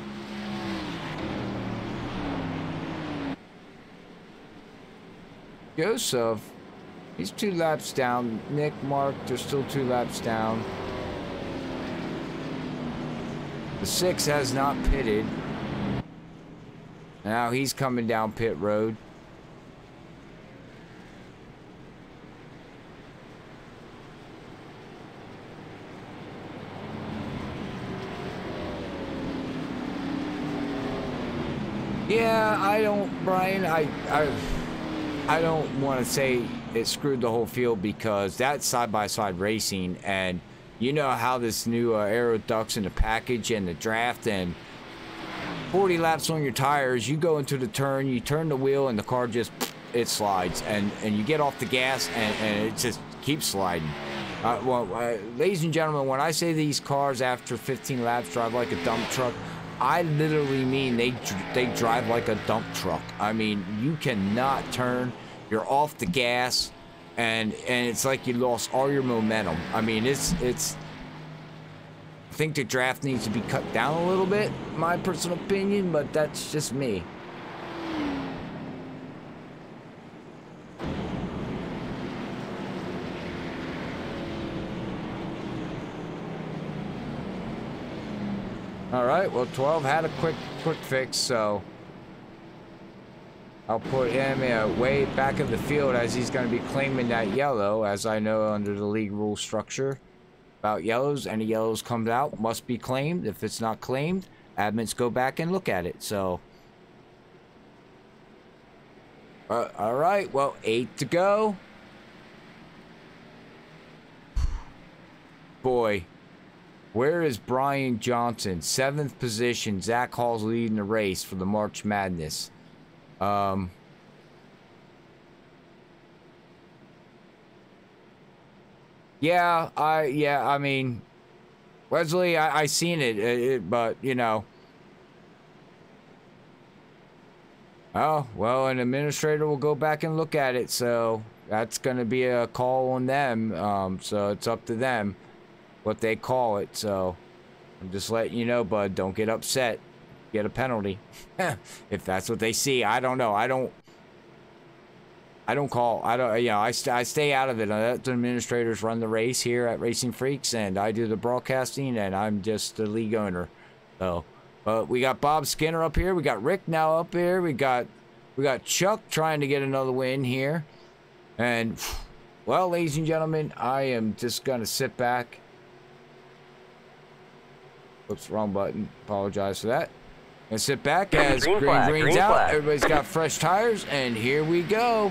Joseph, he's 2 laps down. Nick, Mark, they're still 2 laps down. The 6 has not pitted. Now he's coming down pit road. Yeah, I don't, Brian, I don't want to say it screwed the whole field because that's side-by-side racing, and you know how this new aero ducts in the package and the draft, and 40 laps on your tires, you go into the turn, you turn the wheel, and the car just, it slides. And you get off the gas, and it just keeps sliding. Ladies and gentlemen, when I say these cars after 15 laps drive like a dump truck, I literally mean they drive like a dump truck. I mean, you cannot turn, you're off the gas, and it's like you lost all your momentum. I mean, it's I think the draft needs to be cut down a little bit, my personal opinion, but that's just me. All right, well, 12 had a quick fix, so I'll put him way back in the field as he's going to be claiming that yellow, as I know under the league rule structure about yellows. Any yellows comes out must be claimed. If it's not claimed, admins go back and look at it. So, all right, well, 8 to go. Boy. Where is Brian Johnson? 7th position. Zach Hall's leading the race for the March Madness. Yeah, I mean, Wesley, I seen it, but, you know. Oh, well, an administrator will go back and look at it, so that's going to be a call on them. So it's up to them what they call it. So I'm just letting you know, bud, don't get upset. Get a penalty if that's what they see. I don't know. I don't call. You know, I stay out of it. The administrators run the race here at Racinfreeks, and I do the broadcasting, and I'm just the league owner. So, but we got Bob Skinner up here. We got Rick now up here. We got Chuck trying to get another win here. And well, ladies and gentlemen, I am just gonna sit back. Oops, wrong button. Apologize for that. And sit back as green's out. Everybody's got fresh tires, and here we go.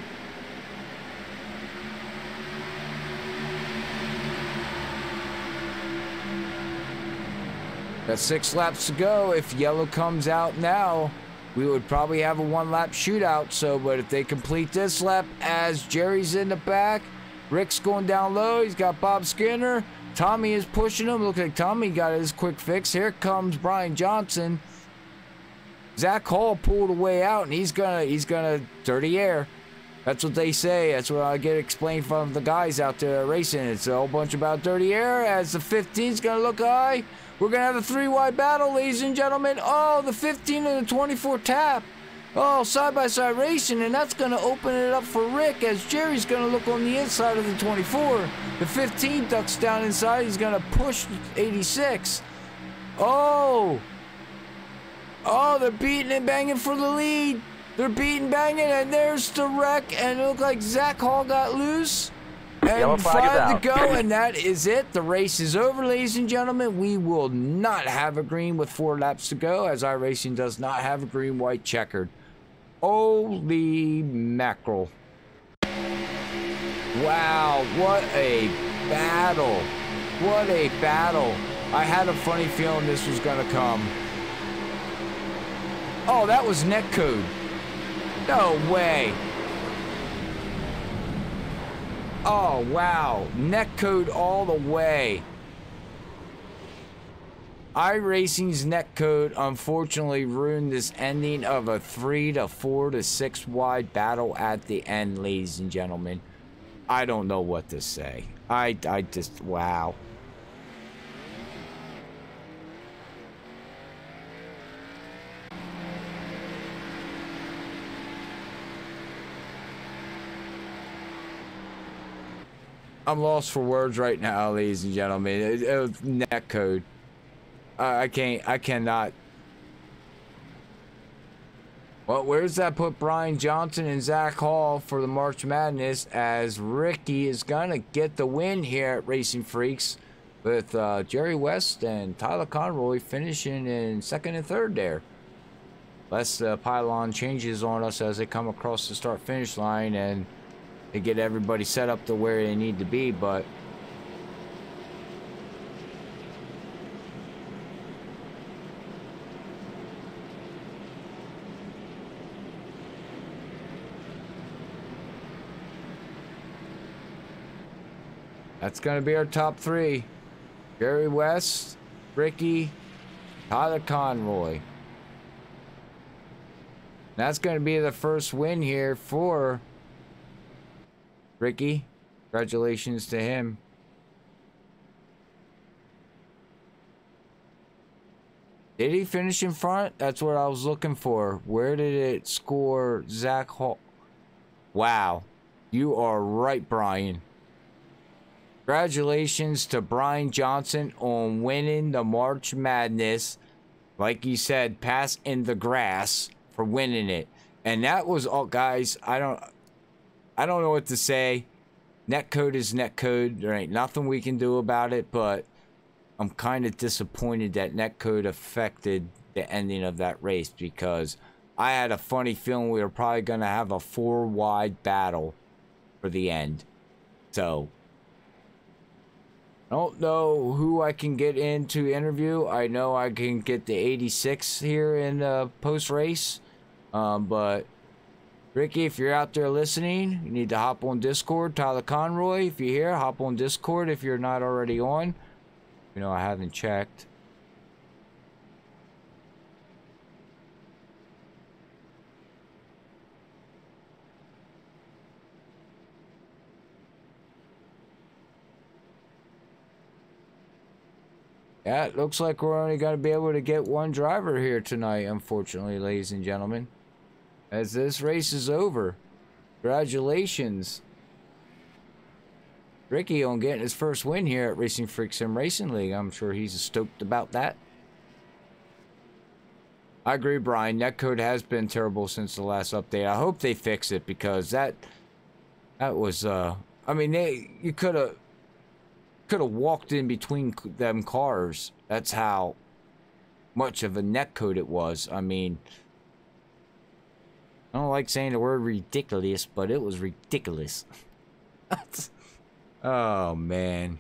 Got 6 laps to go. If yellow comes out now, we would probably have a 1-lap shootout. So, but if they complete this lap, as Jerry's in the back, Rick's going down low. He's got Bob Skinner. Tommy is pushing him. Looks like Tommy got his quick fix. Here comes Brian Johnson. Zach Hall pulled away out, and he's gonna dirty air. That's what they say. That's what I get explained from the guys out there racing. It's a whole bunch about dirty air. As the 15's gonna look high, we're gonna have a 3-wide battle, ladies and gentlemen. Oh, the 15 and the 24 tap. Oh, side-by-side racing, and that's going to open it up for Rick as Jerry's going to look on the inside of the 24. The 15 ducks down inside. He's going to push 86. Oh, they're beating and banging for the lead. They're beating, banging, and there's the wreck, and it looked like Zach Hall got loose. And 5 to go, and that is it. The race is over, ladies and gentlemen. We will not have a green with 4 laps to go, as iRacing does not have a green, white, checkered. Holy mackerel. Wow, what a battle. What a battle. I had a funny feeling this was going to come. Oh, that was netcode. No way. Oh, wow. Netcode all the way. iRacing's netcode unfortunately ruined this ending of a 3 to 4 to 6 wide battle at the end, ladies and gentlemen. I don't know what to say. I just, wow. I'm lost for words right now, ladies and gentlemen. It was netcode. I cannot. Well, where's that put Brian Johnson and Zach Hall for the March Madness, as Ricky is gonna get the win here at Racinfreeks, with Jerry West and Tyler Conroy finishing in 2nd and 3rd there. Less pylon changes on us as they come across the start-finish line, and they get everybody set up to where they need to be, but That's going to be our top three. Jerry West, Ricky, Tyler Conroy. That's going to be the first win here for Ricky. Congratulations to him. Did he finish in front? That's what I was looking for. Where did it score Zach Hall? Wow. You are right, Brian. Congratulations to Brian Johnson on winning the March Madness. Like you said, pass in the grass for winning it. And that was all, guys. I don't know what to say. Netcode is netcode. There ain't nothing we can do about it, but I'm kind of disappointed that netcode affected the ending of that race, because I had a funny feeling we were probably going to have a 4-wide battle for the end. So I don't know who I can get in to interview. I know I can get the 86 here in post-race. But Ricky, if you're out there listening, you need to hop on Discord. Tyler Conroy, if you're here, hop on Discord if you're not already on. You know, I haven't checked. Yeah, it looks like we're only going to be able to get one driver here tonight, unfortunately, ladies and gentlemen. As this race is over. Congratulations, Ricky, on getting his first win here at Racinfreeks Sim Racing League. I'm sure he's stoked about that. I agree, Brian. Netcode has been terrible since the last update. I hope they fix it, because that was I mean, you could have walked in between them cars. That's how much of a netcode it was. I mean, I don't like saying the word ridiculous, but it was ridiculous. Oh, man.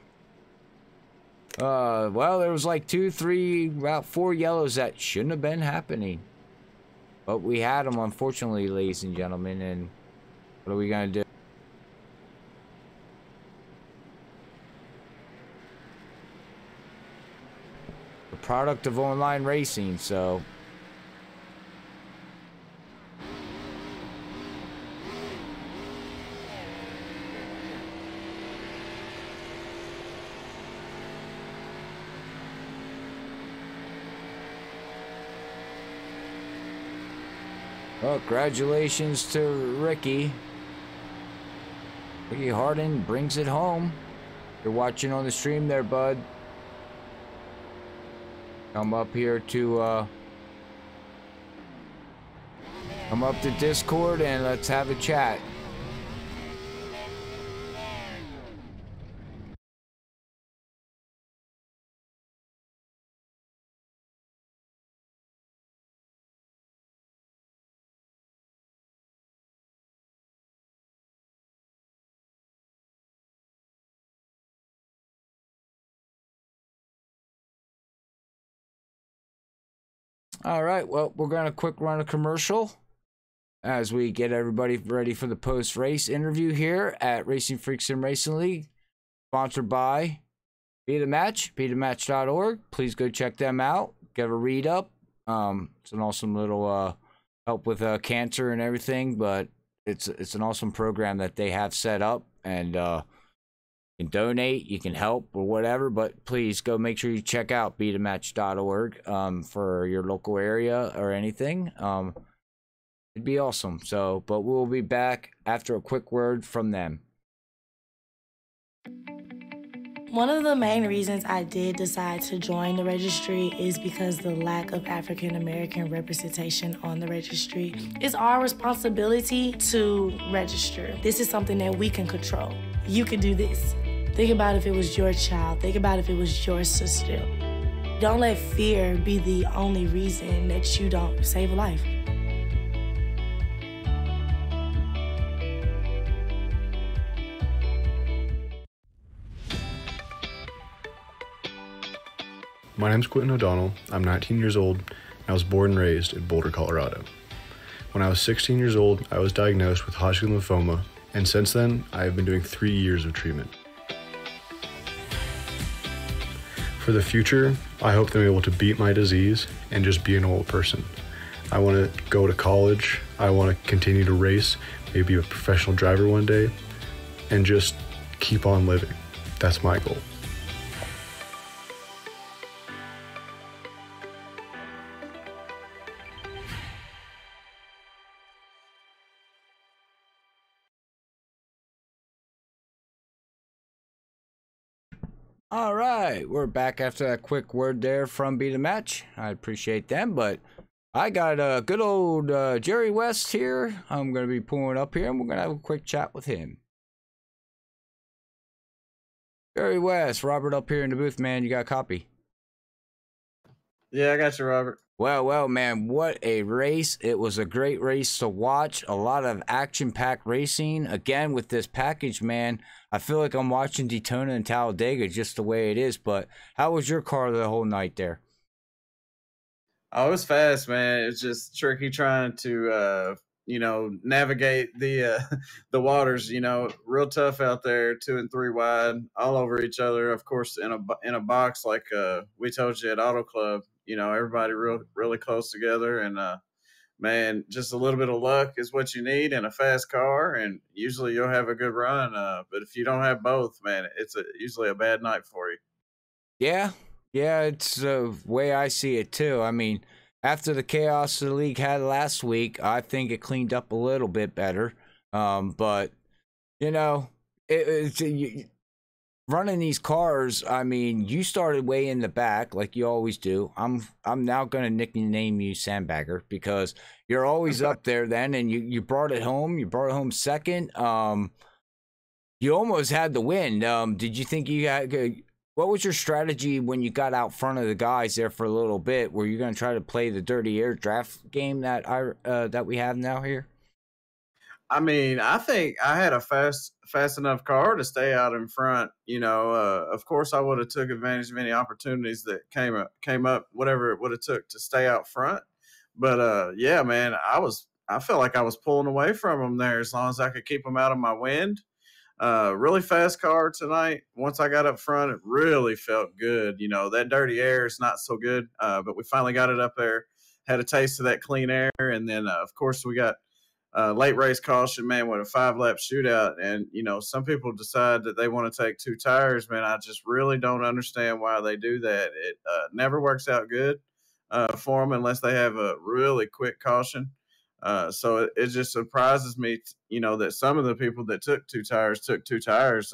Well, there was like 2, 3, about 4 yellows that shouldn't have been happening. But we had them, unfortunately, ladies and gentlemen. And what are we going to do? The product of online racing, so... Well, congratulations to Ricky. Ricky Harden brings it home. You're watching on the stream there, bud. Come up here to, come up to Discord and let's have a chat. All right, well, we're going to quick run a commercial as we get everybody ready for the post-race interview here at Racinfreeks Sim Racing League, sponsored by Be The Match, bethematch.org. Please go check them out. Give a read up. It's an awesome little help with cancer and everything, but it's an awesome program that they have set up, and you can donate, you can help, or whatever, but please go make sure you check out bethematch.org for your local area or anything. It'd be awesome. So, but we'll be back after a quick word from them. One of the main reasons I did decide to join the registry is because the lack of African American representation on the registry. It's our responsibility to register. This is something that we can control. You can do this. Think about if it was your child. Think about if it was your sister. Don't let fear be the only reason that you don't save a life. My name's Quentin O'Donnell. I'm 19 years old, and I was born and raised in Boulder, Colorado. When I was 16 years old, I was diagnosed with Hodgkin lymphoma, and since then, I have been doing 3 years of treatment. For the future, I hope to be able to beat my disease and just be an old person. I want to go to college. I want to continue to race, maybe be a professional driver one day, and just keep on living. That's my goal. All right, we're back after that quick word there from Be The Match. I appreciate them, but I got a good old Jerry West here. I'm going to be pulling up here, and we're going to have a quick chat with him. Jerry West, Robert up here in the booth, man. You got a copy? Yeah, I got you, Robert. Well, man, what a race. It was a great race to watch. A lot of action-packed racing. Again, with this package, man, I feel like I'm watching Daytona and Talladega just the way it is. But how was your car the whole night there? Oh, it was fast, man. It's just tricky trying to, navigate the waters. Real tough out there, 2 and 3 wide, all over each other. Of course, in a box like we told you at Auto Club. Everybody really close together, and man, just a little bit of luck is what you need in a fast car, and usually you'll have a good run. But if you don't have both, man, it's usually a bad night for you. Yeah, it's the way I see it too. I mean, after the chaos the league had last week, I think it cleaned up a little bit better. But running these cars, I mean, you started way in the back like you always do. I'm now gonna nickname you Sandbagger because you're always up there then, and you brought it home. You brought it home second. You almost had the win. Did you think you had? What was your strategy when you got out front of the guys there for a little bit? Were you gonna try to play the dirty air draft game that we have now here? I mean, I think I had a fast enough car to stay out in front. Of course, I would have took advantage of any opportunities that came up, whatever it would have took to stay out front. But yeah, man, I felt like I was pulling away from them there as long as I could keep them out of my wind. Really fast car tonight. Once I got up front, it really felt good. That dirty air is not so good, but we finally got it up there, had a taste of that clean air, and then of course we got late race caution, man, with a 5-lap shootout. And, some people decide that they want to take 2 tires, man. I just really don't understand why they do that. It never works out good for them unless they have a really quick caution. So it just surprises me, that some of the people that took 2 tires.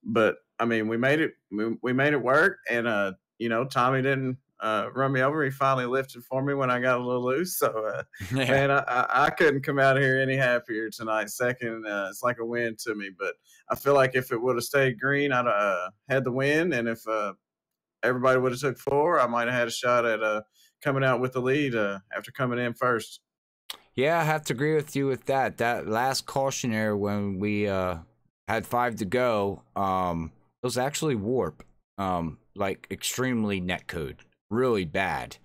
But I mean, we made it work, and Tommy didn't run me over. He finally lifted for me when I got a little loose. So Yeah. man, I couldn't come out of here any happier tonight. Second, it's like a win to me. But I feel like if it would have stayed green, I'd had the win, and if everybody would have took 4, I might have had a shot at coming out with the lead after coming in first. Yeah, I have to agree with you with that. That last cautionary when we had 5 to go, it was actually warp, like extremely netcode, really bad.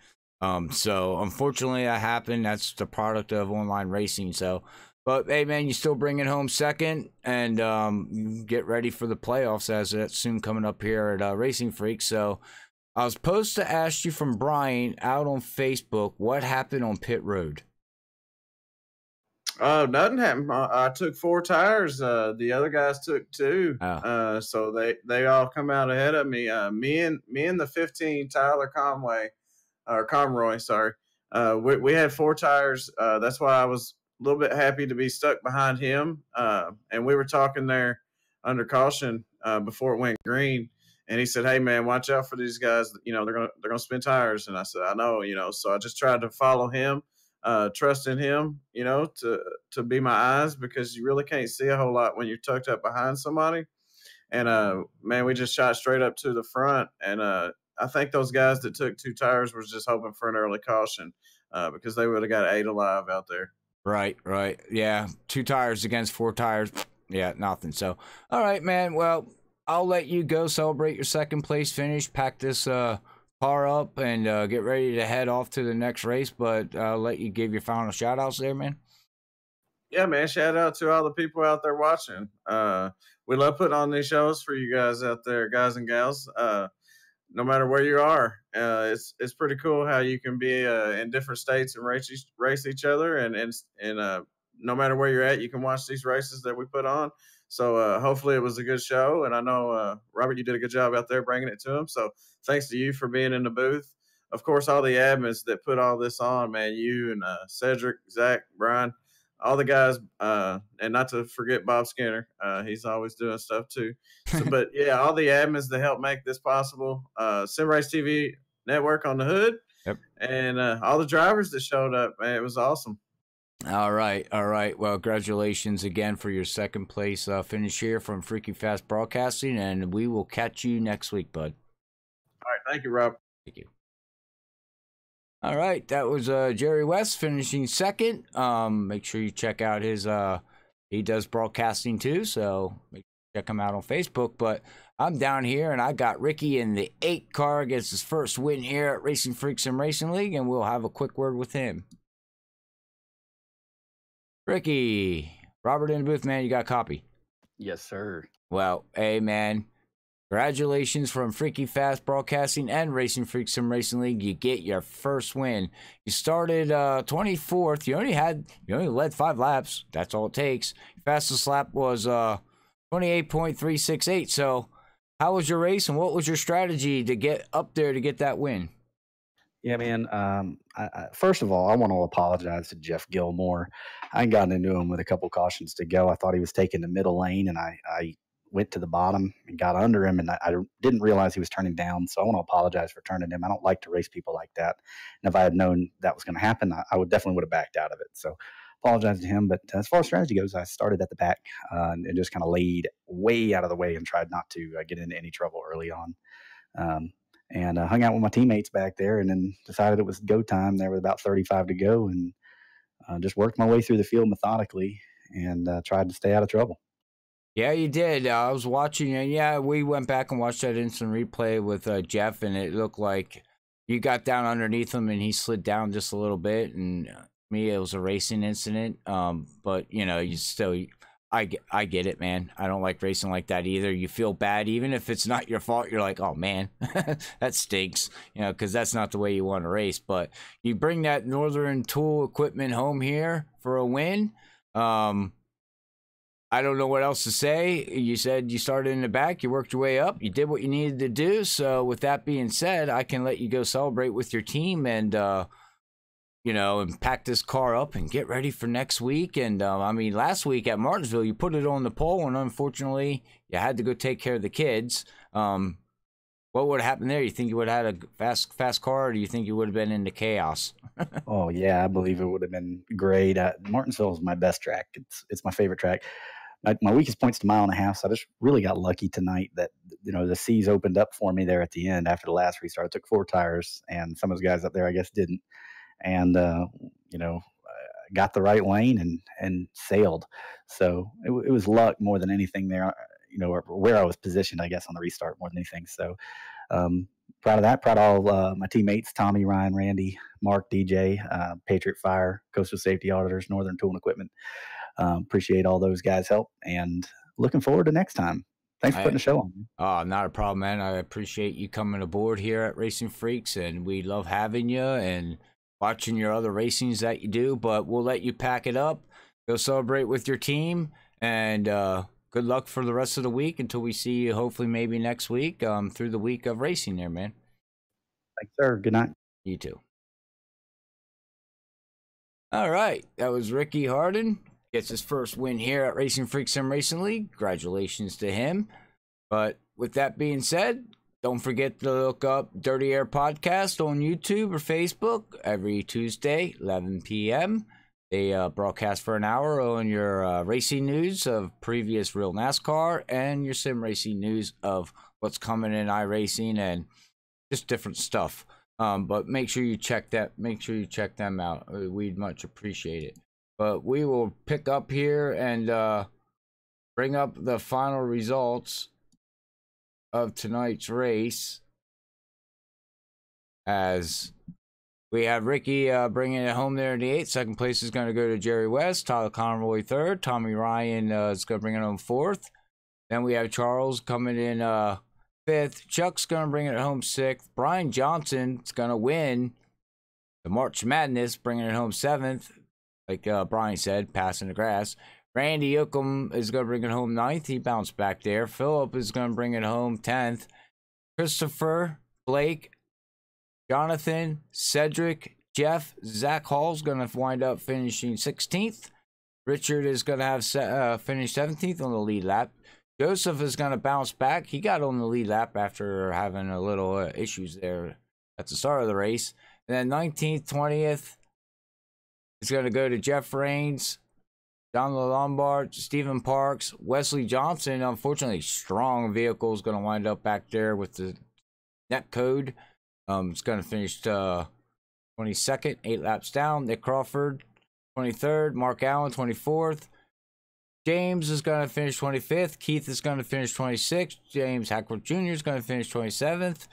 So unfortunately that happened. That's the product of online racing. So, but hey, man, you still bring it home second, and get ready for the playoffs as it's soon coming up here at Racinfreeks. So, I was supposed to ask you from Brian out on Facebook what happened on pit road. Nothing happened. I took 4 tires. The other guys took 2. Oh. So they all come out ahead of me. Me and the 15 Tyler Conroy, sorry. We had 4 tires. That's why I was a little bit happy to be stuck behind him. And we were talking there under caution before it went green. And he said, "Hey man, watch out for these guys. They're gonna spin tires." And I said, "I know, So I just tried to follow him. Trust in him, to be my eyes, because you really can't see a whole lot when you're tucked up behind somebody. And man, we just shot straight up to the front. And I think those guys that took 2 tires was just hoping for an early caution because they would have got 8 alive out there. Right. Yeah, 2 tires against 4 tires. Yeah, nothing. So, all right, man. Well, I'll let you go celebrate your second place finish. Pack this car up and get ready to head off to the next race. But I'll let you give your final shout outs there, man. Yeah, man. Shout out to all the people out there watching. We love putting on these shows for you guys out there, guys and gals. no matter where you are. It's pretty cool how you can be in different states and race each other, and no matter where you're at, you can watch these races that we put on. So hopefully it was a good show, and I know Robert, you did a good job out there bringing it to them. So thanks to you for being in the booth. Of course, all the admins that put all this on, man, you and Cedric, Zach, Brian, all the guys, and not to forget Bob Skinner. He's always doing stuff too. So, but yeah, all the admins that help make this possible. Sim Race TV Network on the hood, yep. And all the drivers that showed up, man, it was awesome. All right. Well, congratulations again for your second place finish here from Freaky Fast Broadcasting, and we will catch you next week, bud. All right, thank you, Rob. Thank you. All right, that was Jerry West finishing second. Make sure you check out his he does broadcasting too, so make sure you check him out on Facebook. But I'm down here and I got Ricky in the 8 car, gets his first win here at Racinfreeks and Racing League, and we'll have a quick word with him. Ricky, Robert in the booth, man, you got a copy? Yes, sir. Well, hey man, congratulations from Freaky Fast Broadcasting and Racinfreeks Sim Racing League. You get your first win. You started 24th. You only led 5 laps. That's all it takes. Your fastest lap was 28.368. So, how was your race and what was your strategy to get up there to get that win? Yeah, man. First of all, I want to apologize to Jeff Gilmore. I got into him with a couple cautions to go. I thought he was taking the middle lane, and I went to the bottom and got under him, and I didn't realize he was turning down. So I want to apologize for turning him. I don't like to race people like that. And if I had known that was going to happen, I would definitely have backed out of it. So apologize to him. But as far as strategy goes, I started at the back and just kind of laid way out of the way and tried not to get into any trouble early on. And hung out with my teammates back there, and then decided it was go time. There was about 35 to go, and just worked my way through the field methodically and tried to stay out of trouble. Yeah, you did. I was watching, and yeah, we went back and watched that instant replay with Jeff, and it looked like you got down underneath him, and he slid down just a little bit. And me, it was a racing incident. But you know, you still. I get it, man. I don't like racing like that either. You feel bad, even if it's not your fault. You're like, oh, man, that stinks, you know, because that's not the way you want to race. But you bring that Northern Tool equipment home here for a win. I don't know what else to say. You said you started in the back. You worked your way up. You did what you needed to do. So with that being said, I can let you go celebrate with your team and, you know, and pack this car up and get ready for next week. And, I mean, last week at Martinsville, you put it on the pole, and unfortunately, you had to go take care of the kids. What would have happened there? You think you would have had a fast car, or do you think you would have been into chaos? Oh, yeah, I believe it would have been great. Martinsville is my best track. It's my favorite track. My weakest point's a 1.5 miles, so I just really got lucky tonight that, you know, the seas opened up for me there at the end after the last restart. I took 4 tires, and some of those guys up there, I guess, didn't. And, you know, got the right lane and sailed. So it was luck more than anything there, you know, or where I was positioned, I guess, on the restart more than anything. So proud of that. Proud of all my teammates, Tommy, Ryan, Randy, Mark, DJ, Patriot Fire, Coastal Safety Auditors, Northern Tool and Equipment. Appreciate all those guys' help and looking forward to next time. Thanks for putting the show on. Oh, not a problem, man. I appreciate you coming aboard here at Racinfreeks, and we love having you and watching your other racings that you do, but we'll let you pack it up, go celebrate with your team, and good luck for the rest of the week until we see you hopefully maybe next week through the week of racing there, man. Thanks, sir. Good night. You too. All right, that was Ricky Harden. Gets his first win here at Racinfreeks Sim Racing League. Congratulations to him. But with that being said, don't forget to look up Dirty Air Podcast on YouTube or Facebook every Tuesday, 11 p.m. They broadcast for an hour on your racing news of previous real NASCAR and your sim racing news of what's coming in iRacing and just different stuff. But make sure you check that. Make sure you check them out. We'd much appreciate it. But we will pick up here and bring up the final results of tonight's race, as we have Ricky bringing it home there in the 8th. Second place is going to go to Jerry West. Tyler Conroy 3rd. Tommy Ryan is going to bring it home 4th. Then we have Charles coming in 5th. Chuck's going to bring it home 6th. Brian Johnson's going to win the March Madness, bringing it home 7th. Like Brian said, passing the grass. Randy Yoakum is going to bring it home 9th. He bounced back there. Philip is going to bring it home 10th. Christopher, Blake, Jonathan, Cedric, Jeff, Zach Hall's going to wind up finishing 16th. Richard is going to have finished 17th on the lead lap. Joseph is going to bounce back. He got on the lead lap after having a little issues there at the start of the race. And then 19th, 20th is going to go to Jeff Rains, John Lombard, Stephen Parks, Wesley Johnson. Unfortunately, strong vehicle is going to wind up back there with the net code. It's going to finish 22nd, 8 laps down. Nick Crawford, 23rd. Mark Allen, 24th. James is going to finish 25th. Keith is going to finish 26th. James Hackworth Jr. is going to finish 27th.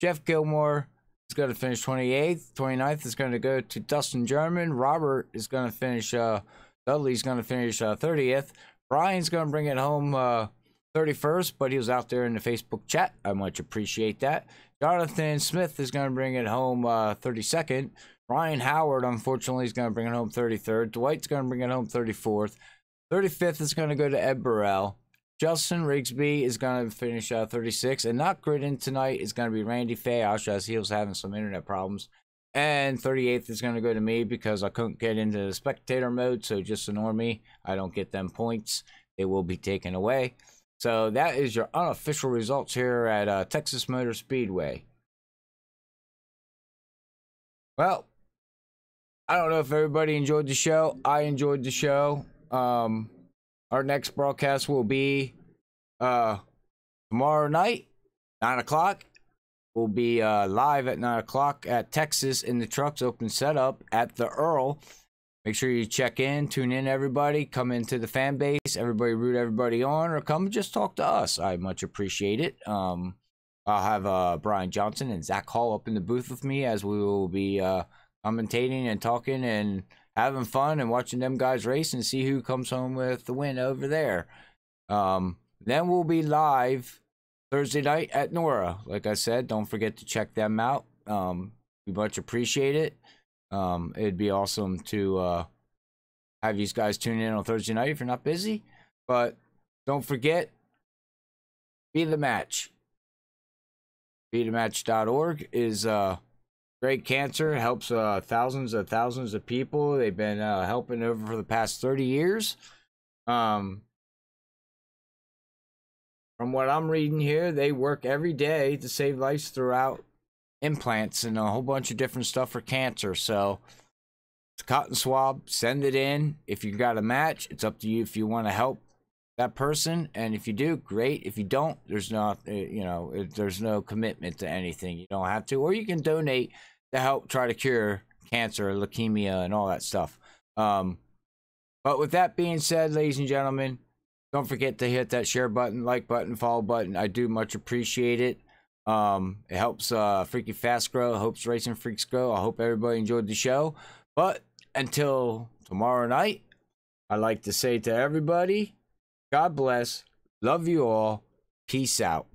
Jeff Gilmore is going to finish 28th. 29th is going to go to Dustin German. Robert is going to finish, Dudley's going to finish 30th. Brian's going to bring it home 31st, but he was out there in the Facebook chat. I much appreciate that. Jonathan Smith is going to bring it home 32nd. Ryan Howard, unfortunately, is going to bring it home 33rd. Dwight's going to bring it home 34th. 35th is going to go to Ed Burrell. Justin Rigsby is going to finish 36th. And not gridding tonight is going to be Randy Fayosh, as he was having some internet problems. And 38th is going to go to me because I couldn't get into the spectator mode. So just ignore me. I don't get them points. They will be taken away. So that is your unofficial results here at Texas Motor Speedway. Well, I don't know if everybody enjoyed the show. I enjoyed the show. Our next broadcast will be tomorrow night, 9 o'clock. We'll be live at 9 o'clock at Texas in the Trucks Open Setup at the Earl. Make sure you check in, tune in, everybody. Come into the fan base. Everybody root everybody on, or come just talk to us. I much appreciate it. I'll have Brian Johnson and Zach Hall up in the booth with me as we will be commentating and talking and having fun and watching them guys race and see who comes home with the win over there. Then we'll be live Thursday night at Nora. Like I said, don't forget to check them out. We much appreciate it. It'd be awesome to have you guys tune in on Thursday night if you're not busy. But don't forget, Be the Match. BeTheMatch.org is great cancer. Helps thousands of people. They've been helping over for the past 30 years. From what I'm reading here, they work every day to save lives throughout implants and a whole bunch of different stuff for cancer. So it's a cotton swab. Send it in. If you got a match, it's up to you if you want to help that person, and if you do, great. If you don't, there's not, there's no commitment to anything. You don't have to, or you can donate to help try to cure cancer, leukemia, and all that stuff. But with that being said, ladies and gentlemen, don't forget to hit that share button, like button, follow button. I do much appreciate it. It helps Freaky Fast grow, helps Racinfreeks grow. I hope everybody enjoyed the show. But until tomorrow night, I'd like to say to everybody, God bless, love you all, peace out.